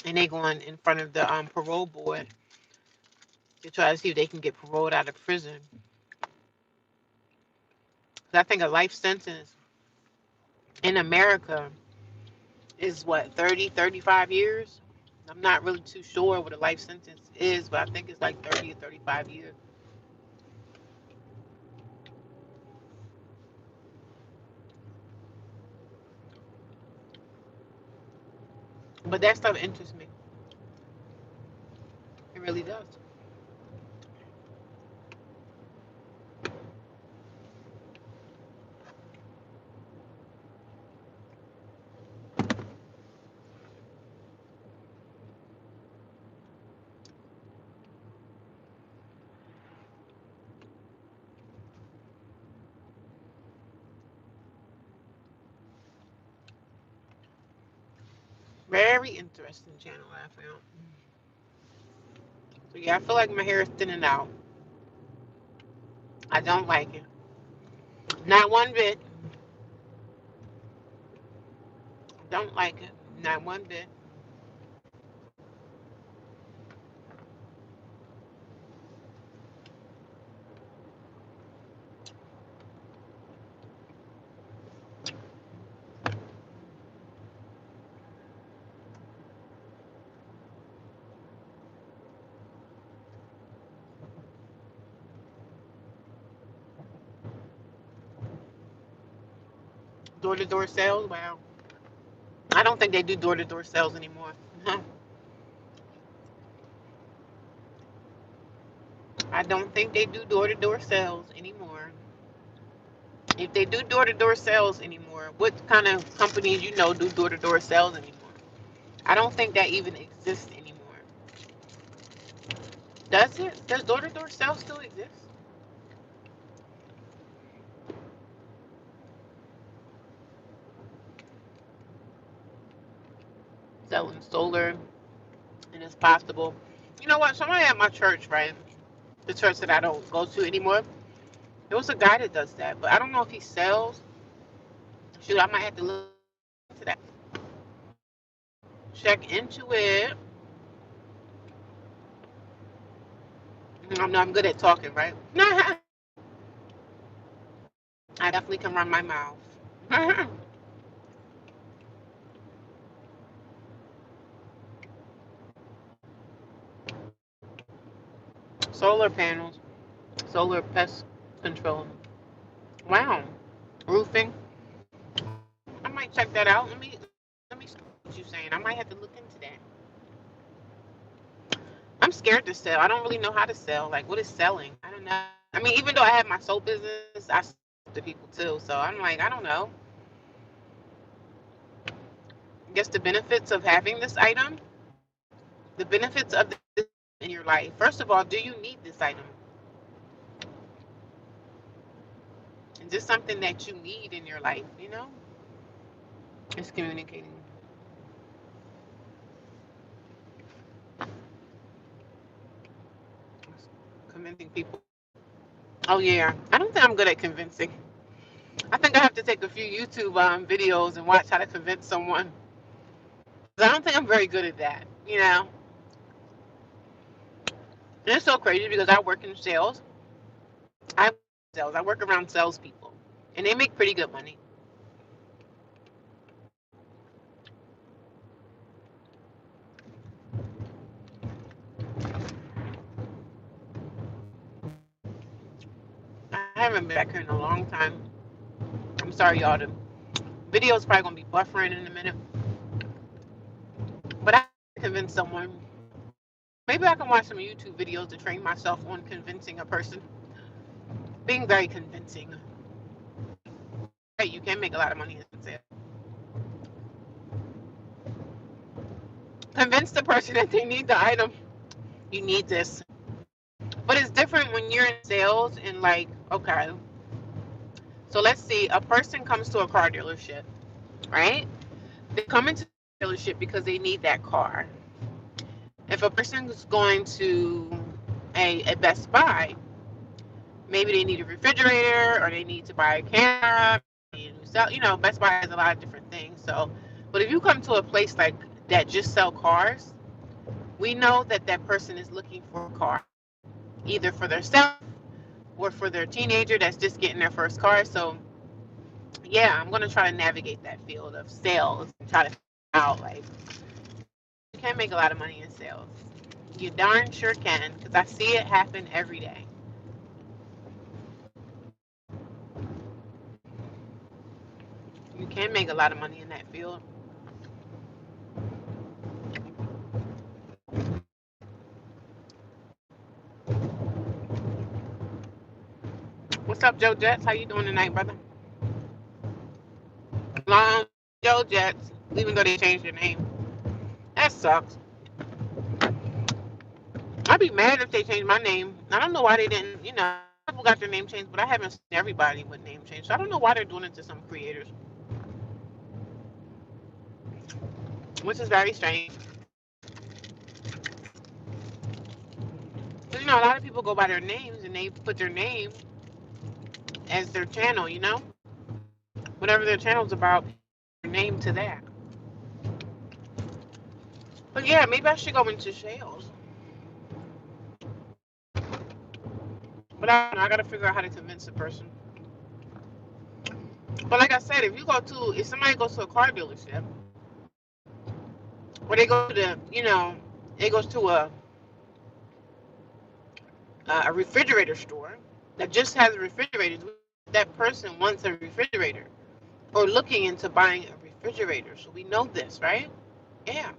And they going in front of the parole board to try to see if they can get paroled out of prison. 'Cause I think a life sentence in America is what, 30, 35 years? I'm not really too sure what a life sentence is, but I think it's like 30 or 35 years. But that stuff interests me. It really does. Very interesting channel I found. So yeah, I feel like my hair is thinning out. I don't like it. Not one bit. Don't like it. Not one bit. Door to door sales? Wow. I don't think they do door to door sales anymore. I don't think they do door to door sales anymore. If they do door to door sales anymore, what kind of companies you know do door to door sales anymore? I don't think that even exists anymore. Does it? Does door to door sales still exist? Selling solar, and it's possible. You know what? Somebody at my church, right? The church that I don't go to anymore. There was a guy that does that, but I don't know if he sells. Shoot, I might have to look into that. Check into it. I'm good at talking, right? I definitely can run my mouth. Solar panels, solar pest control. Wow, roofing. I might check that out. Let me see what you're saying. I might have to look into that. I'm scared to sell. I don't really know how to sell. Like, what is selling? I don't know. I mean, even though I have my soap business, I sell to people too. So I'm like, I don't know. I guess the benefits of having this item, the benefits of this in your life. First of all, do you need this item? Is this something that you need in your life? You know, it's communicating, convincing people. Oh yeah, I don't think I'm good at convincing. I think I have to take a few YouTube videos and watch how to convince someone. 'Cause I don't think I'm very good at that. You know, and it's so crazy because I work in sales. I work around salespeople, and they make pretty good money. I haven't been back here in a long time. I'm sorry, y'all. The video's probably gonna be buffering in a minute, but I have to convince someone. Maybe I can watch some YouTube videos to train myself on convincing a person. Being very convincing. Right, you can make a lot of money in sales. Convince the person that they need the item. You need this. But it's different when you're in sales and like, okay, so let's see, a person comes to a car dealership, right? They come into the dealership because they need that car. If a person is going to a Best Buy, maybe they need a refrigerator or they need to buy a camera. You know, Best Buy has a lot of different things. So, but if you come to a place like that just sell cars, we know that that person is looking for a car, either for themselves or for their teenager that's just getting their first car. So Yeah, I'm gonna try to navigate that field of sales and try to figure out like you can make a lot of money in sales. You darn sure can, because I see it happen every day. You can make a lot of money in that field. What's up, Joe Jets? How you doing tonight, brother? Long Joe Jets, even though they changed their name. That sucks. I'd be mad if they changed my name. I don't know why they didn't, people got their name changed, but I haven't seen everybody with name change. So I don't know why they're doing it to some creators, which is very strange. Because, a lot of people go by their names and they put their name as their channel, whatever their channel's about, their name to that. But yeah, maybe I should go into sales. But I don't know, I gotta figure out how to convince the person. But like I said, if somebody goes to a car dealership, or they go to they goes to a refrigerator store that just has refrigerators, that person wants a refrigerator or looking into buying a refrigerator. So we know this, right? Yeah.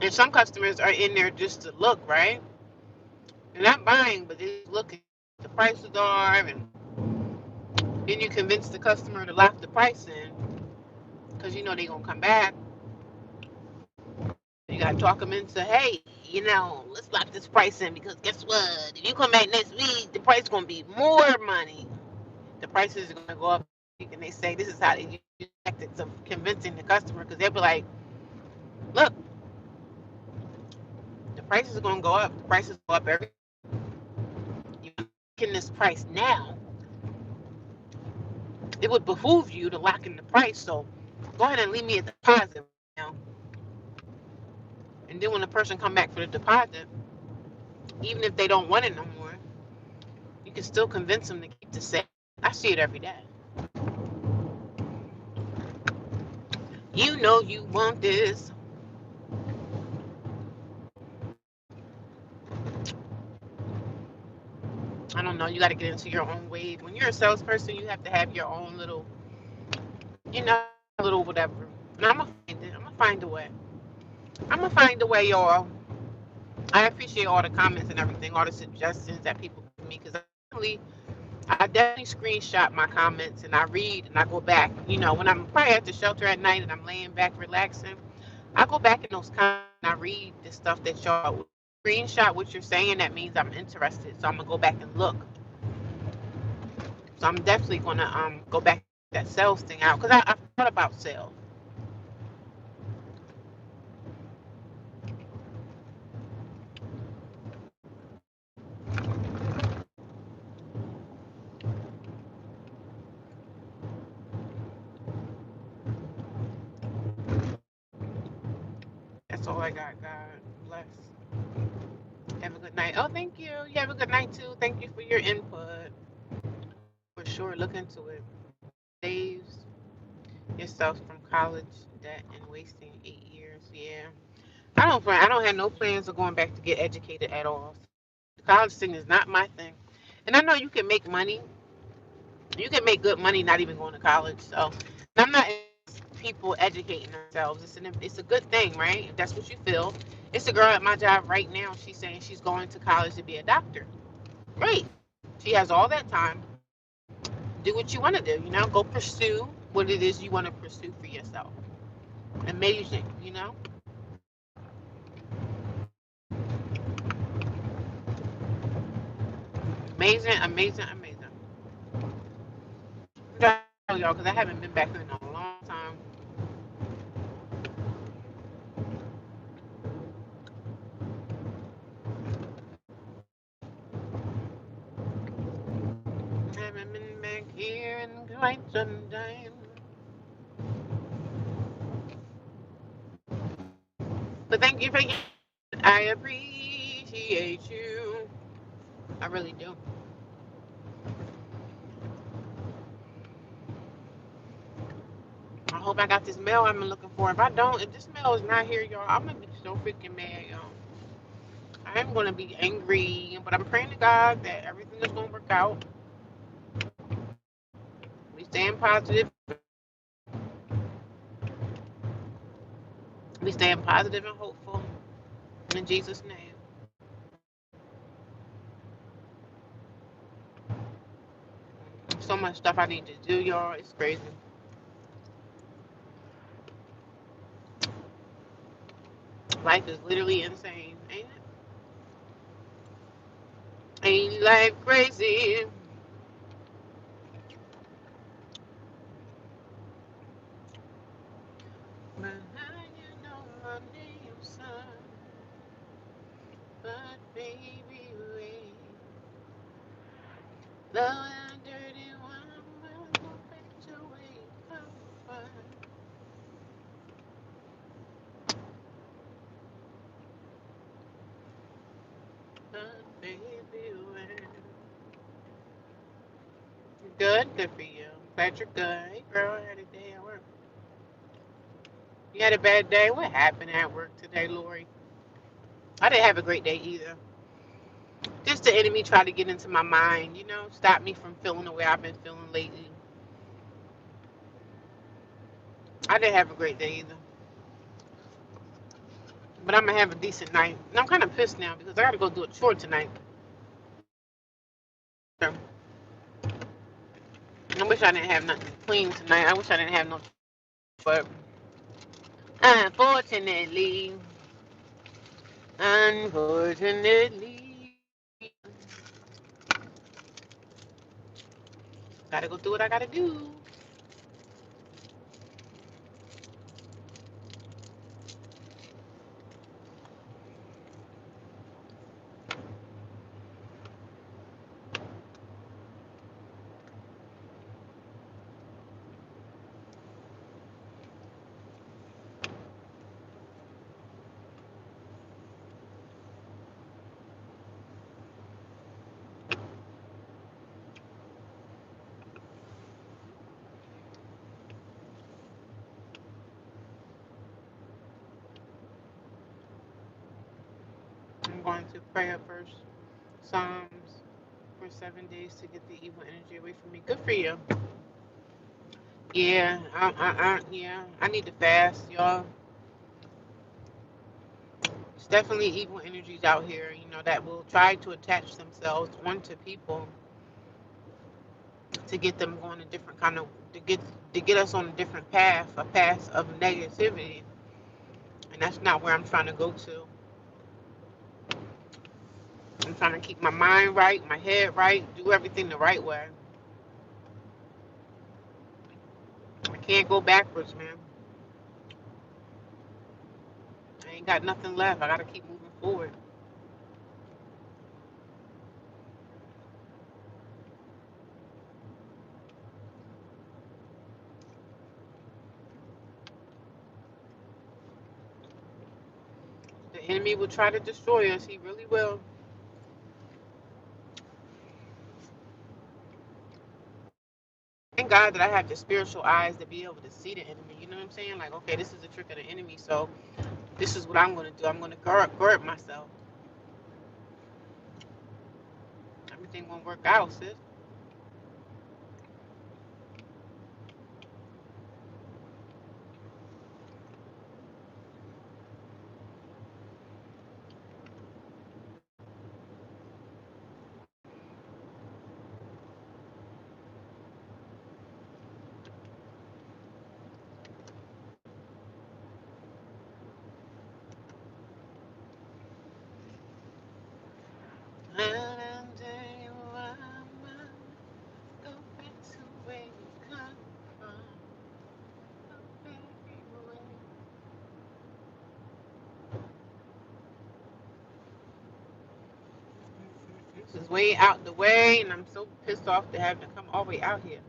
And some customers are in there just to look, right? They're not buying, but they're looking at the prices are, and then you convince the customer to lock the price in because they're gonna come back. You gotta talk them into, hey, let's lock this price in because guess what? If you come back next week, the price is gonna be more money. The prices are gonna go up, and they say this is how they use tactics of convincing the customer because they'll be like, look, the prices are gonna go up. The prices go up every. You're making this price now. It would behoove you to lock in the price. So go ahead and leave me a deposit now. And then when the person come back for the deposit, even if they don't want it no more, you can still convince them to keep the sale. I see it every day. You know you want this. I don't know. You got to get into your own wave. When you're a salesperson, you have to have your own little, you know, little whatever. And I'm gonna find it. I'm gonna find a way. I'm gonna find a way, y'all. I appreciate all the comments and everything, all the suggestions that people give me, because I definitely screenshot my comments and I read and I go back. When I'm probably at the shelter at night and I'm laying back relaxing, I go back in those comments and I read the stuff that y'all screenshot what you're saying. That means I'm interested, so I'm gonna go back and look. So I'm definitely gonna go back that sales thing out because I thought about sales. That's all I got. God bless. Have a good night. Oh, thank you. You have a good night too. Thank you for your input. For sure, look into it. Saves yourself from college debt and wasting 8 years. Yeah, I don't have no plans of going back to get educated at all. The college thing is not my thing. And I know you can make money. You can make good money not even going to college. So I'm not against people educating themselves. It's a good thing, right? If that's what you feel. It's a girl at my job right now. She's saying she's going to college to be a doctor. Great. She has all that time. Do what you want to do. Go pursue what it is you want to pursue for yourself. Amazing. Amazing, amazing, amazing. I tell y'all because I haven't been back in a long time. I haven't been back here in quite some time. But thank you for your, I appreciate you. I really do. I hope I got this mail I've been looking for. If I don't, if this mail is not here, y'all, I'm gonna be so freaking mad, y'all. I am gonna be angry, but I'm praying to God that everything is gonna work out. We staying positive. We staying positive and hopeful in Jesus' name. So much stuff I need to do, y'all. It's crazy. Life is literally insane, ain't it? Ain't life crazy? But how you know my name, son? But baby, wait. Though I'm dirty one, but go back to wake up. But baby, wait. Good, good for you. Glad you're good. Hey, girl, I had a day at work. You had a bad day? What happened at work today, Lori? I didn't have a great day either. Just the enemy tried to get into my mind, stop me from feeling the way I've been feeling lately. I didn't have a great day either. But I'm gonna have a decent night. And I'm kind of pissed now because I gotta go do a chore tonight. So, I wish I didn't have nothing clean tonight. I wish I didn't have no, but unfortunately, unfortunately, gotta go do what I gotta do. I'm going to pray up first. Psalms for 7 days to get the evil energy away from me. Good for you. Yeah, yeah. I need to fast, y'all. There's definitely evil energies out here, that will try to attach themselves onto people to get them going a different kind of to get us on a different path, a path of negativity, and that's not where I'm trying to go to. I'm trying to keep my mind right, my head right, do everything the right way. I can't go backwards, man. I ain't got nothing left. I gotta keep moving forward. The enemy will try to destroy us. He really will. Thank God that I have the spiritual eyes to be able to see the enemy. You know what I'm saying? Like, okay, this is a trick of the enemy, so this is what I'm going to do. I'm going to guard myself. Everything won't work out, sis. This is way out the way, and I'm so pissed off to have to come all the way out here.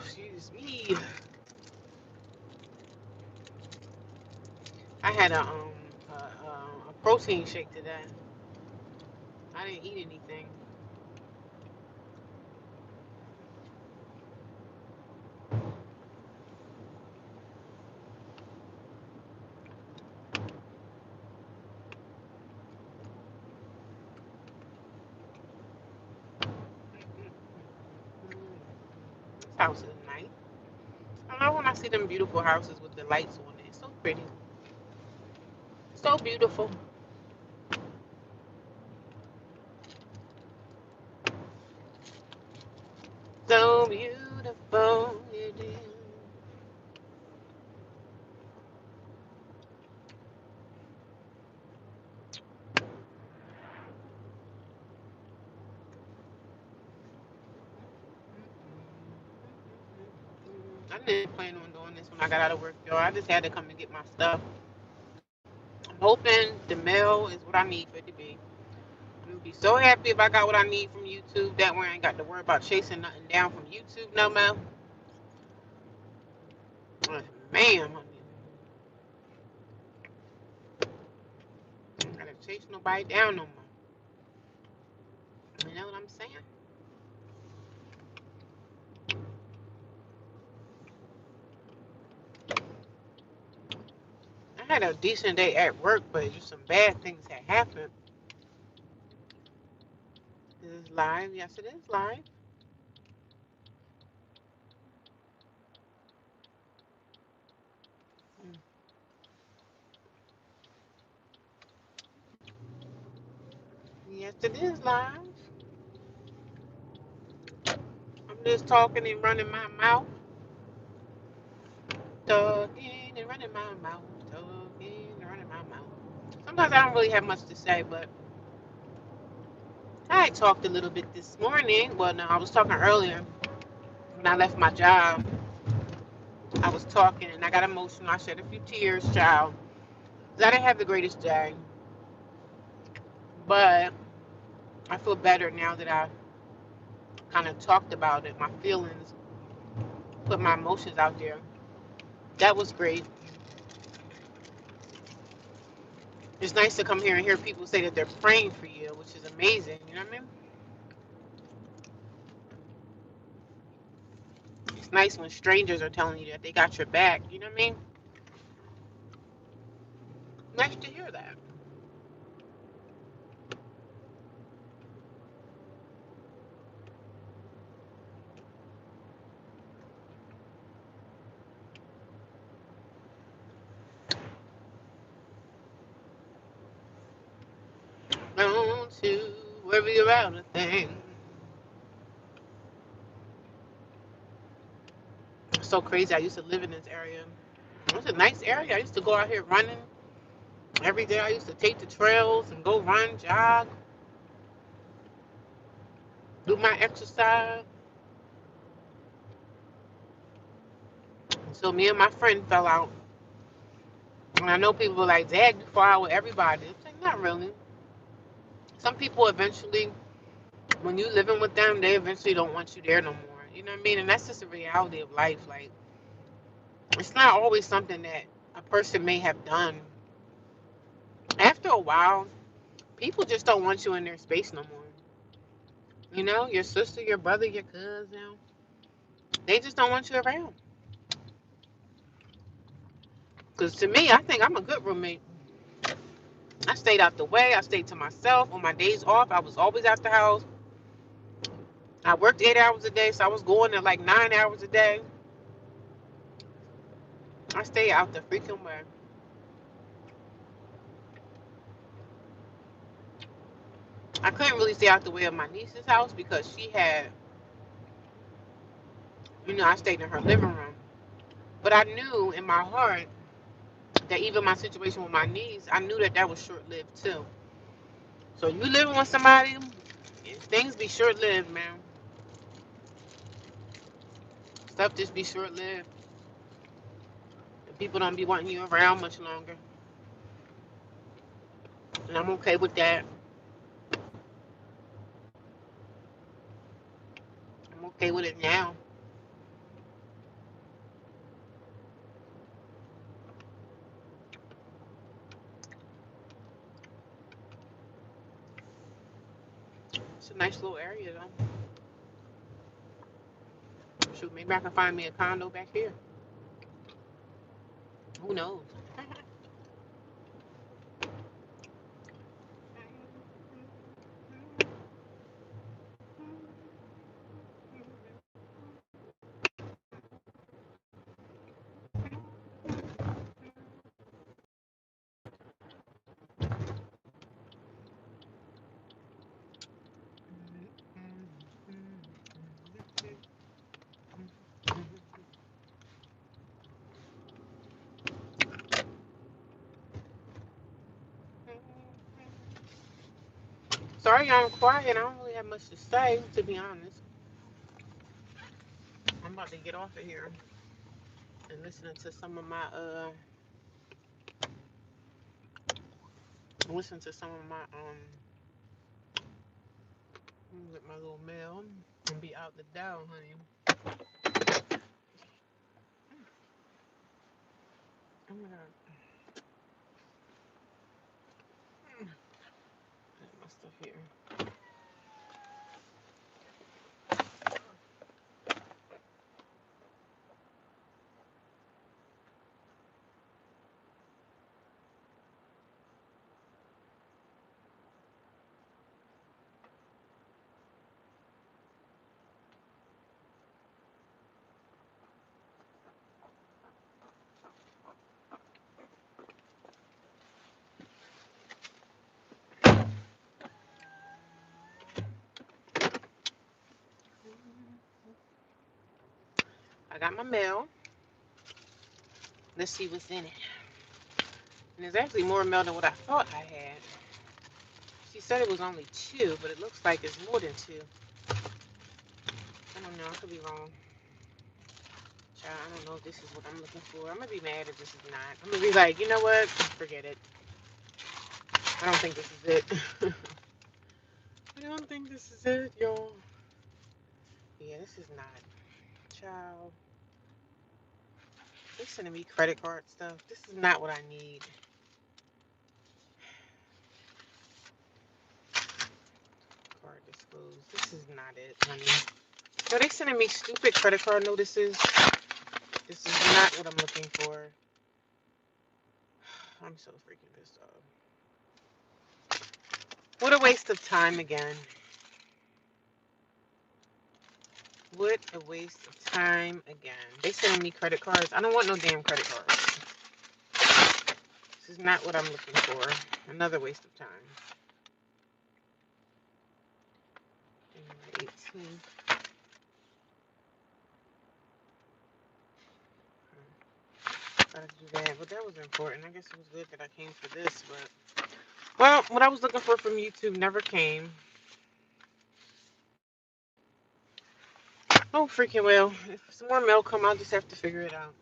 Excuse me. I had a protein shake today. I didn't eat anything. This house is nice. I love when I see them beautiful houses with the lights on it. It's so pretty. So beautiful. So beautiful. It is. I didn't plan on doing this when I got out of work, y'all. I just had to come and get my stuff. I'm hoping the mail is what I need for it to be. I'm gonna be so happy if I got what I need from YouTube. That way I ain't got to worry about chasing nothing down from YouTube no more. Man, honey. I don't gotta chase nobody down no more. You know what I'm saying? I had a decent day at work, but just some bad things had happened. Is this live? Yes, it is live. Mm. Yes, it is live. I'm just talking and running my mouth. Talking and running my mouth. Talking and running my mouth. Sometimes I don't really have much to say, but I talked a little bit this morning. Well, no, I was talking earlier when I left my job. I was talking and I got emotional. I shed a few tears, child. 'Cause I didn't have the greatest day, but I feel better now that I kind of talked about it, my feelings, put my emotions out there. That was great. It's nice to come here and hear people say that they're praying for you, which is amazing. You know what I mean? It's nice when strangers are telling you that they got your back. You know what I mean? Nice to hear that. Don't you worry about a thing. It's so crazy. I used to live in this area. It was a nice area. I used to go out here running every day. I used to take the trails and go run, jog, do my exercise. So me and my friend fell out. And I know people were like, Dad, you fall out with everybody. It's like, not really. Some people eventually, when you living with them, they eventually don't want you there no more. You know what I mean? And that's just the reality of life. Like, it's not always something that a person may have done. After a while, people just don't want you in their space no more. You know, your sister, your brother, your cousin, they just don't want you around. Because to me, I think I'm a good roommate. I stayed out the way. I stayed to myself. On my days off, I was always out the house. I worked 8 hours a day, so I was going to like 9 hours a day. I stayed out the freaking way. I couldn't really stay out the way of my niece's house because she had, I stayed in her living room. But I knew in my heart that even my situation with my niece, I knew that that was short lived too. So you living with somebody, things be short lived, man. Stuff just be short lived. People don't be wanting you around much longer. And I'm okay with that. I'm okay with it now. It's a nice little area though. Shoot, maybe I can find me a condo back here. Who knows? Sorry, I'm quiet. I don't really have much to say, to be honest. I'm about to get off of here and listening to some of my listen to some of my with my little mail and be out the door, honey. Oh my god, there's my stuff here. I got my mail. Let's see what's in it. And there's actually more mail than what I thought I had. She said it was only two, but it looks like it's more than two. I don't know. I could be wrong. Child, I don't know if this is what I'm looking for. I'm gonna be mad if this is not. I'm gonna be like, you know what? Forget it. I don't think this is it. I don't think this is it, y'all. Yeah, this is not. Child, they sending me credit card stuff. This is not what I need. Card disclosed. This is not it, honey. No, they sending me stupid credit card notices. This is not what I'm looking for. I'm so freaking pissed off. What a waste of time again. What a waste of time again. They sending me credit cards. I don't want no damn credit cards. This is not what I'm looking for. Another waste of time. 18. Gotta do that. But that was important. I guess it was good that I came for this. But well, what I was looking for from YouTube never came. Oh freaking well. If some more mail come, I'll just have to figure it out.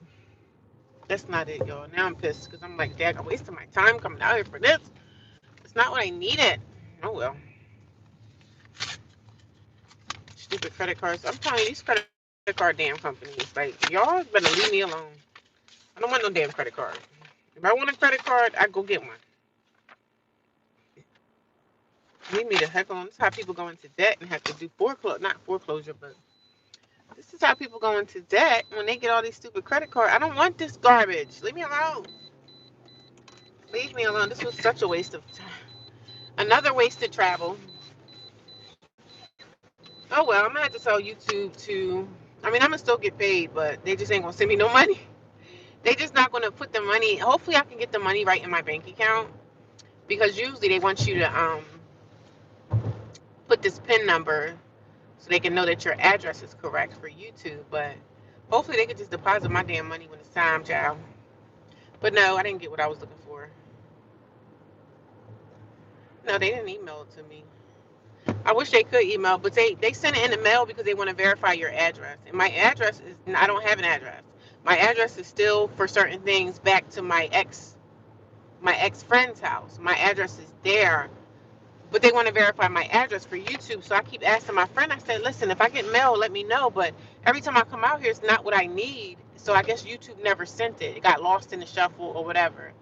That's not it, y'all. Now I'm pissed because I'm like, Dad, I wasted my time coming out here for this. It's not what I needed. Oh well. Stupid credit cards. I'm telling you, these credit card damn companies, like, y'all better leave me alone. I don't want no damn credit card. If I want a credit card, I go get one. Leave me the heck alone. This is how people go into debt and have to do not foreclosure, but this is how people go into debt when they get all these stupid credit cards. I don't want this garbage. Leave me alone. Leave me alone. This was such a waste of time. Another wasted travel. Oh well, I'm gonna have to tell YouTube to. I mean, I'm gonna still get paid, but they just ain't gonna send me no money. They just not gonna put the money. Hopefully, I can get the money right in my bank account because usually they want you to put this PIN number so they can know that your address is correct for YouTube. But hopefully, they could just deposit my damn money when it's time, child. But no, I didn't get what I was looking for. No, they didn't email it to me. I wish they could email, but they send it in the mail because they want to verify your address. And my address is I don't have an address. My address is still for certain things back to my ex friend's house. My address is there, but they want to verify my address for YouTube. So I keep asking my friend. I said, listen, if I get mail, let me know. But every time I come out here, it's not what I need. So I guess YouTube never sent it. It got lost in the shuffle or whatever.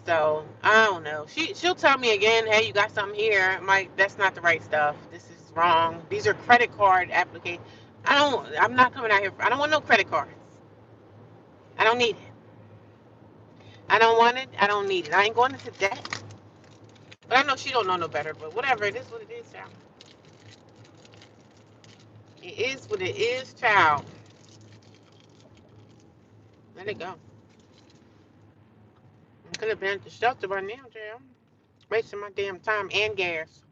So I don't know. She'll tell me again, hey, you got something here. I'm like, that's not the right stuff. This is is wrong. These are credit card applications. I'm not coming out here. I don't want no credit cards. I don't need it. I don't want it. I don't need it. I ain't going into debt. But I know she don't know no better. But whatever. It is what it is, child. It is what it is, child. Let it go. I could have been at the shelter by now, child. Wasting my damn time and gas.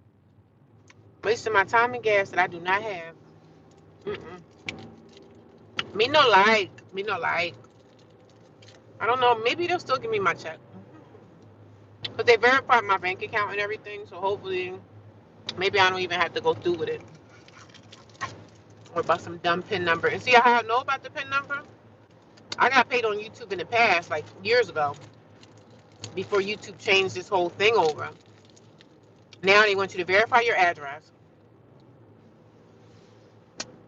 Wasting my time and gas that I do not have. Mm-mm. Me no like. Me no like. I don't know. Maybe they'll still give me my check. But they verified my bank account and everything. So hopefully, maybe I don't even have to go through with it. Or about some dumb PIN number. And see how I know about the PIN number? I got paid on YouTube in the past, like years ago. Before YouTube changed this whole thing over. Now they want you to verify your address.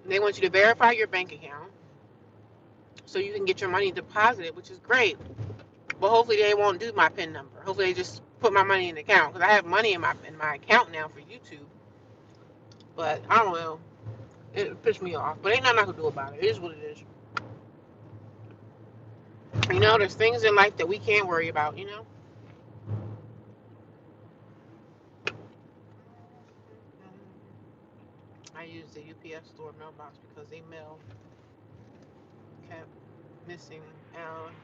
They want you to verify your bank account. So you can get your money deposited, which is great. But hopefully they won't do my PIN number. Hopefully they just put my money in the account because I have money in my account now for YouTube. But I don't know. It pissed me off. But ain't nothing I can do about it. It is what it is. You know, there's things in life that we can't worry about. You know. I use the UPS store mailbox because they mail kept missing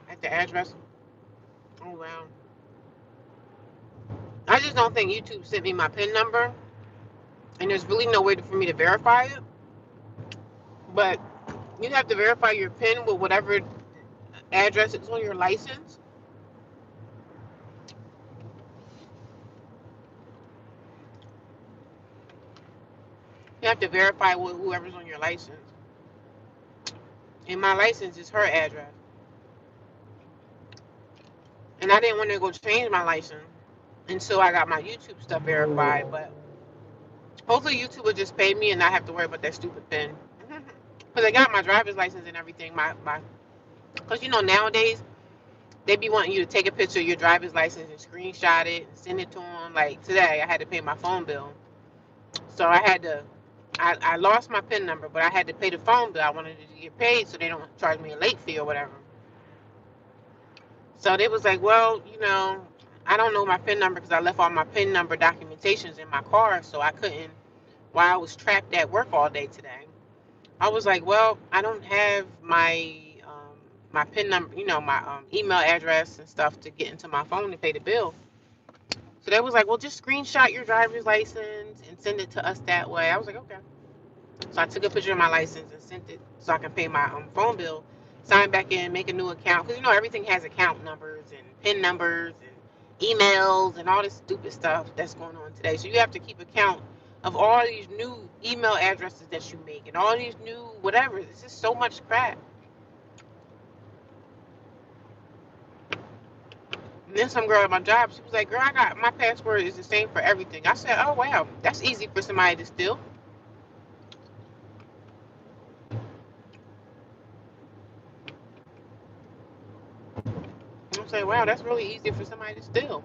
at the address. Oh wow. I just don't think YouTube sent me my PIN number, and there's really no way for me to verify it. But you have to verify your PIN with whatever address is on your license. You have to verify with whoever's on your license. And my license is her address. And I didn't want to go change my license until I got my YouTube stuff verified. But hopefully YouTube will just pay me and not have to worry about that stupid PIN. Because I got my driver's license and everything. Because you know nowadays they be wanting you to take a picture of your driver's license and screenshot it and send it to them. Like today, I had to pay my phone bill, so I lost my PIN number, but I had to pay the phone bill. I wanted it to get paid so they don't charge me a late fee or whatever. So they was like, well, you know, I don't know my PIN number because I left all my PIN number documentations in my car, so I couldn't. While I was trapped at work all day today, I was like, well, I don't have my PIN number, you know, my email address and stuff to get into my phone to pay the bill. So they was like, well, just screenshot your driver's license and send it to us that way. I was like, okay. So I took a picture of my license and sent it so I can pay my phone bill, sign back in, make a new account. Because, you know, everything has account numbers and PIN numbers and emails and all this stupid stuff that's going on today. So you have to keep account of all these new email addresses that you make and all these new whatever. It's just so much crap. And then some girl at my job, she was like, girl, I got my password is the same for everything. I said, oh, wow, that's easy for somebody to steal. I'm saying, wow, that's really easy for somebody to steal.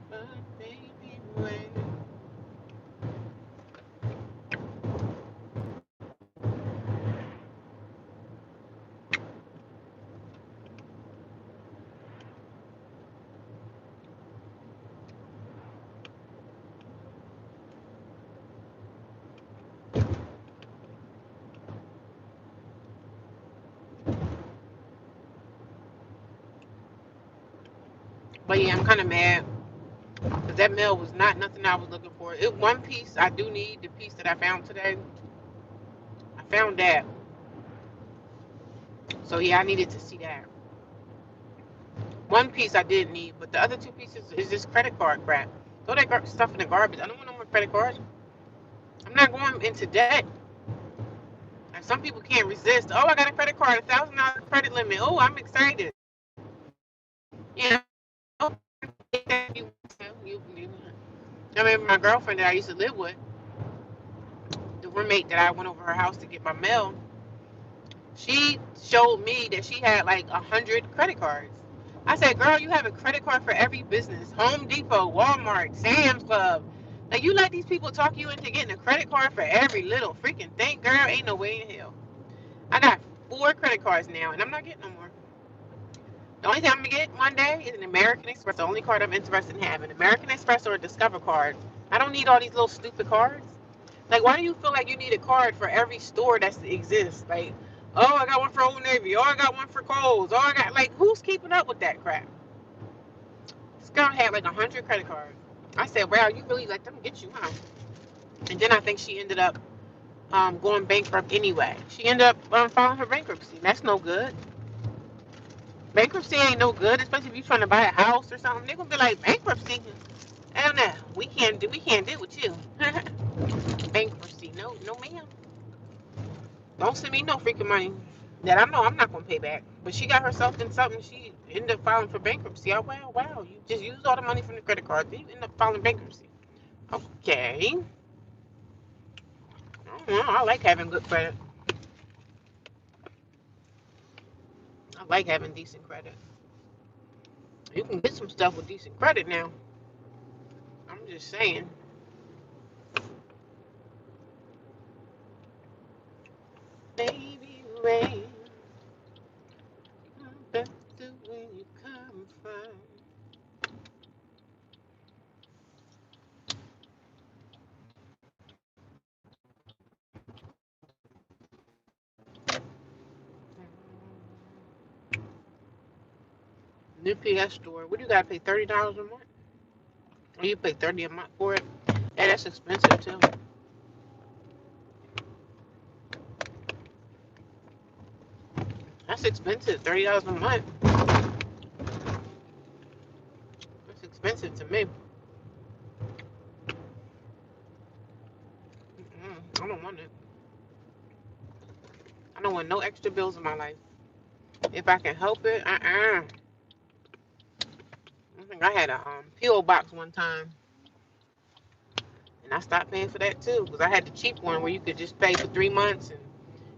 But baby, but yeah, I'm kind of mad because that mail was not nothing I was looking for. It one piece I do need, the piece that I found today. I found that. So yeah, I needed to see that. One piece I did need, but the other two pieces is this credit card crap. Throw that stuff in the garbage. I don't want no more credit cards. I'm not going into debt. And some people can't resist. Oh, I got a credit card, $1,000 credit limit. Oh, I'm excited. You know, I mean, my girlfriend that I used to live with, the roommate that I went over her house to get my mail, she showed me that she had like 100 credit cards. I said, girl, you have a credit card for every business. Home Depot, Walmart, Sam's Club. Like, you let these people talk you into getting a credit card for every little freaking thing, girl. Ain't no way in hell. I got 4 credit cards now, and I'm not getting no more. The only thing I'm gonna get one day is an American Express. The only card I'm interested in having, American Express or a Discover card. I don't need all these little stupid cards. Like, why do you feel like you need a card for every store that exists? Like, oh, I got one for Old Navy. Oh, I got one for Kohl's. Oh, I got, like, who's keeping up with that crap? This girl had like 100 credit cards. I said, wow, you really let them get you, huh? And then I think she ended up going bankrupt anyway. She ended up filing for bankruptcy. That's no good. Bankruptcy ain't no good, especially if you're trying to buy a house or something. They're gonna be like, bankruptcy. Hell no, we can't deal with you. Bankruptcy, no, no, ma'am. Don't send me no freaking money that I know I'm not gonna pay back. But she got herself in something. She ended up filing for bankruptcy. Oh wow, wow, you just used all the money from the credit card. Then you end up filing bankruptcy. Okay. I like having good credit. I like having decent credit. You can get some stuff with decent credit now. I'm just saying. Baby rain, back to where you come from. New PS store. What do you gotta pay $30 a month? Or you pay 30 a month for it? Yeah, that's expensive too. That's expensive. $30 a month. That's expensive to me. I don't want it. I don't want no extra bills in my life. If I can help it, I think I had a PO box one time, and I stopped paying for that too because I had the cheap one where you could just pay for 3 months and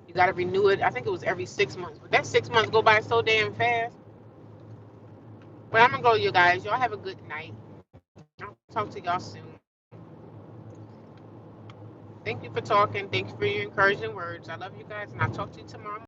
you got to renew it. I think it was every 6 months, but that 6 months go by so damn fast. But I'm gonna go, you guys. Y'all have a good night. I'll talk to y'all soon. Thank you for talking. Thanks for your encouraging words. I love you guys, and I'll talk to you tomorrow.